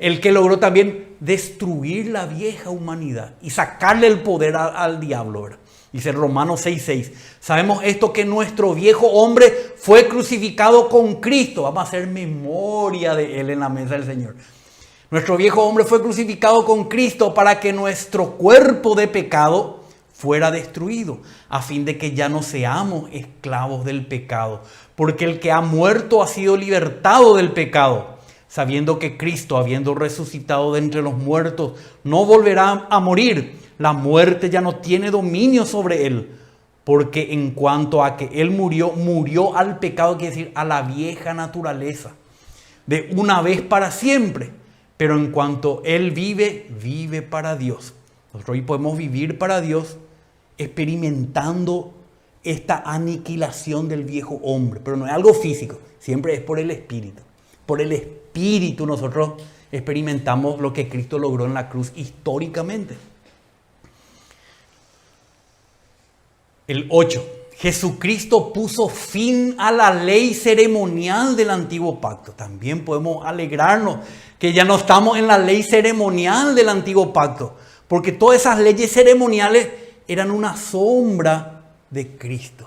el que logró también destruir la vieja humanidad y sacarle el poder al diablo, ¿verdad? Dice Romanos 6:6. Sabemos esto, que nuestro viejo hombre fue crucificado con Cristo. Vamos a hacer memoria de él en la mesa del Señor. Nuestro viejo hombre fue crucificado con Cristo para que nuestro cuerpo de pecado fuera destruido, a fin de que ya no seamos esclavos del pecado. Porque el que ha muerto ha sido libertado del pecado, sabiendo que Cristo, habiendo resucitado de entre los muertos, no volverá a morir. La muerte ya no tiene dominio sobre él, porque en cuanto a que él murió al pecado, quiere decir a la vieja naturaleza, de una vez para siempre. Pero en cuanto él vive para Dios. Nosotros hoy podemos vivir para Dios experimentando esta aniquilación del viejo hombre, pero no es algo físico, siempre es por el Espíritu. Por el Espíritu nosotros experimentamos lo que Cristo logró en la cruz históricamente. El 8. Jesucristo puso fin a la ley ceremonial del antiguo pacto. También podemos alegrarnos que ya no estamos en la ley ceremonial del antiguo pacto, porque todas esas leyes ceremoniales eran una sombra de Cristo.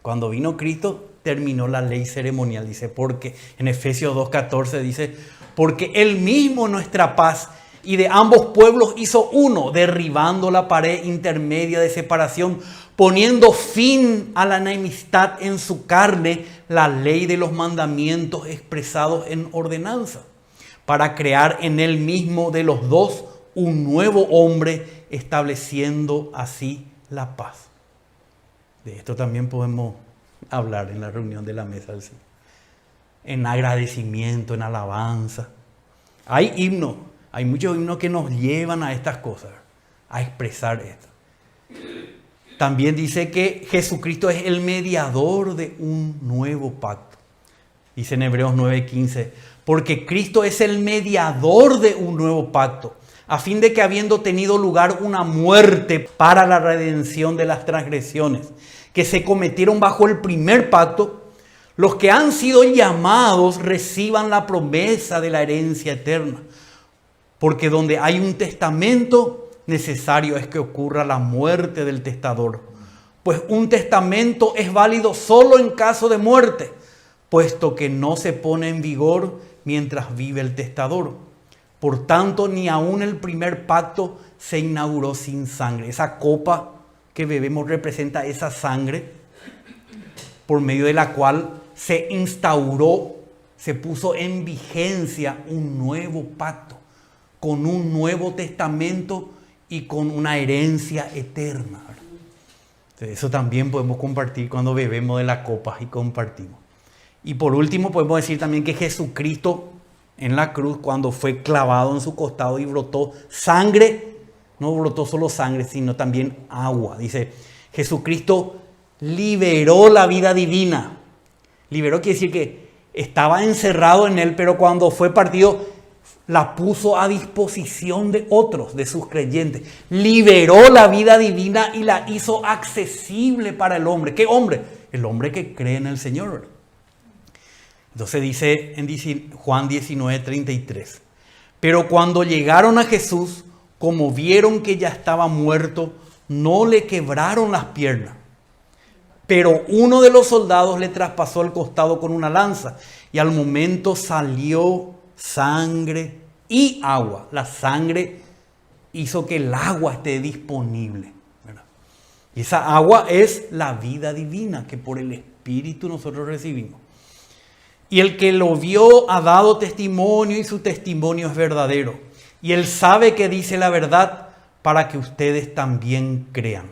Cuando vino Cristo, terminó la ley ceremonial, dice, porque en Efesios 2:14 dice, porque Él mismo nuestra paz y de ambos pueblos hizo uno, derribando la pared intermedia de separación, poniendo fin a la enemistad en su carne, la ley de los mandamientos expresados en ordenanza, para crear en Él mismo de los dos un nuevo hombre, estableciendo así la paz. De esto también podemos hablar en la reunión de la mesa del Señor. En agradecimiento, en alabanza. Hay himnos, hay muchos himnos que nos llevan a estas cosas, a expresar esto. También dice que Jesucristo es el mediador de un nuevo pacto. Dice en Hebreos 9:15, porque Cristo es el mediador de un nuevo pacto, a fin de que habiendo tenido lugar una muerte para la redención de las transgresiones que se cometieron bajo el primer pacto, los que han sido llamados reciban la promesa de la herencia eterna. Porque donde hay un testamento, necesario es que ocurra la muerte del testador. Pues un testamento es válido solo en caso de muerte, puesto que no se pone en vigor mientras vive el testador. Por tanto, ni aún el primer pacto se inauguró sin sangre. Esa copa que bebemos representa esa sangre por medio de la cual se instauró, se puso en vigencia un nuevo pacto, con un nuevo testamento y con una herencia eterna. Entonces, eso también podemos compartir cuando bebemos de la copa y compartimos. Y por último podemos decir también que Jesucristo en la cruz, cuando fue clavado en su costado y brotó sangre, no brotó solo sangre, sino también agua. Dice, Jesucristo liberó la vida divina. Liberó quiere decir que estaba encerrado en él, pero cuando fue partido, la puso a disposición de otros, de sus creyentes. Liberó la vida divina y la hizo accesible para el hombre. ¿Qué hombre? El hombre que cree en el Señor. Entonces dice en Juan 19:33. Pero cuando llegaron a Jesús, como vieron que ya estaba muerto, no le quebraron las piernas. Pero uno de los soldados le traspasó el costado con una lanza y al momento salió sangre y agua. La sangre hizo que el agua esté disponible, ¿verdad? Y esa agua es la vida divina que por el Espíritu nosotros recibimos. Y el que lo vio ha dado testimonio y su testimonio es verdadero. Y él sabe que dice la verdad para que ustedes también crean.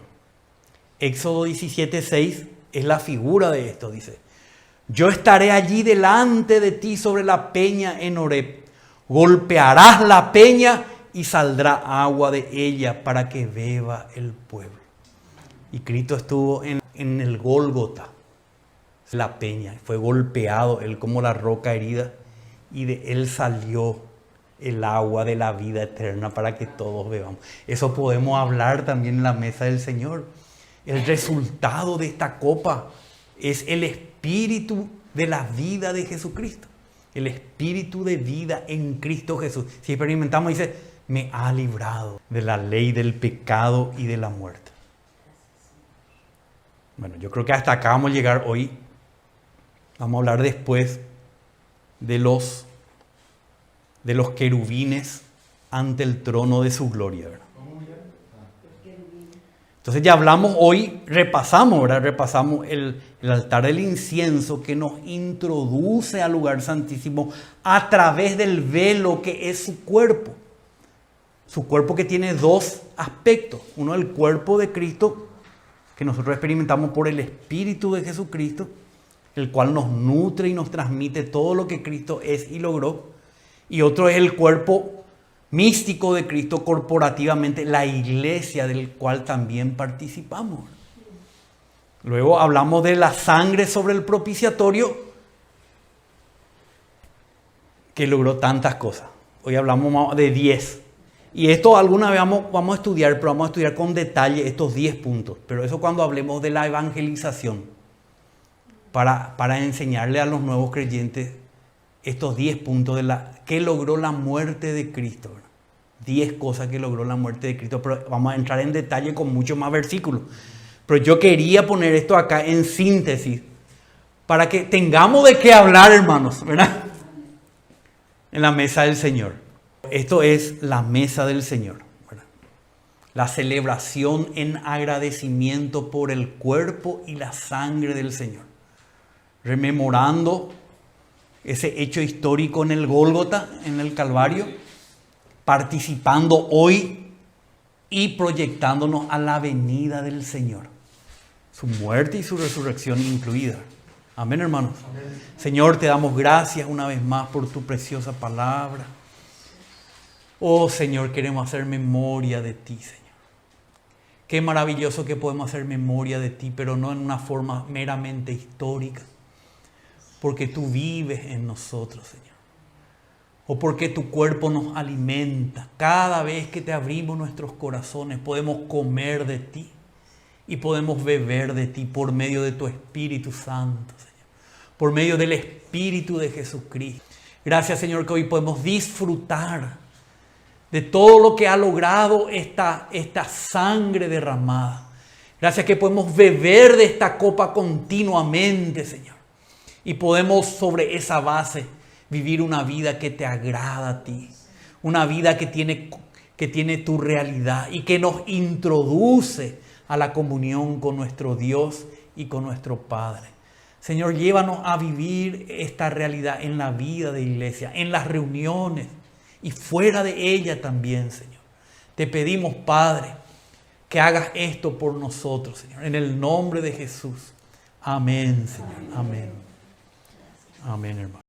Éxodo 17:6 es la figura de esto, dice. Yo estaré allí delante de ti sobre la peña en Horeb. Golpearás la peña y saldrá agua de ella para que beba el pueblo. Y Cristo estuvo en el Gólgota, la peña. Fue golpeado él como la roca herida y de él salió el agua de la vida eterna para que todos bebamos. Eso podemos hablar también en la mesa del Señor. El resultado de esta copa es el espíritu de la vida de Jesucristo. El espíritu de vida en Cristo Jesús. Si experimentamos, dice, me ha librado de la ley del pecado y de la muerte. Bueno, yo creo que hasta acá vamos a llegar hoy. Vamos a hablar después de los querubines ante el trono de su gloria, ¿verdad? Entonces ya hablamos hoy, repasamos, ¿verdad? Repasamos el altar del incienso que nos introduce al lugar santísimo a través del velo que es su cuerpo. Su cuerpo que tiene dos aspectos. Uno, el cuerpo de Cristo, que nosotros experimentamos por el Espíritu de Jesucristo, el cual nos nutre y nos transmite todo lo que Cristo es y logró. Y otro es el cuerpo místico de Cristo corporativamente, la iglesia del cual también participamos. Luego hablamos de la sangre sobre el propiciatorio que logró tantas cosas. Hoy hablamos de 10. Y esto alguna vez vamos a estudiar, pero vamos a estudiar con detalle estos 10 puntos. Pero eso cuando hablemos de la evangelización, para enseñarle a los nuevos creyentes estos 10 puntos que logró la muerte de Cristo. 10 cosas que logró la muerte de Cristo, pero vamos a entrar en detalle con muchos más versículos. Pero yo quería poner esto acá en síntesis, para que tengamos de qué hablar, hermanos, ¿verdad? En la mesa del Señor. Esto es la mesa del Señor, ¿verdad? La celebración en agradecimiento por el cuerpo y la sangre del Señor. Rememorando ese hecho histórico en el Gólgota, en el Calvario, participando hoy y proyectándonos a la venida del Señor, su muerte y su resurrección incluida. Amén, hermanos. Amén. Señor, te damos gracias una vez más por tu preciosa palabra. Oh Señor, queremos hacer memoria de ti, Señor. Qué maravilloso que podemos hacer memoria de ti, pero no en una forma meramente histórica, porque tú vives en nosotros, Señor. O porque tu cuerpo nos alimenta. Cada vez que te abrimos nuestros corazones, podemos comer de ti y podemos beber de ti por medio de tu Espíritu Santo, Señor. Por medio del Espíritu de Jesucristo. Gracias, Señor, que hoy podemos disfrutar de todo lo que ha logrado esta sangre derramada. Gracias que podemos beber de esta copa continuamente, Señor. Y podemos sobre esa base vivir una vida que te agrada a ti. Una vida que tiene tu realidad y que nos introduce a la comunión con nuestro Dios y con nuestro Padre. Señor, llévanos a vivir esta realidad en la vida de iglesia, en las reuniones y fuera de ella también, Señor. Te pedimos, Padre, que hagas esto por nosotros, Señor. En el nombre de Jesús. Amén, Señor. Amén. Amén, hermano.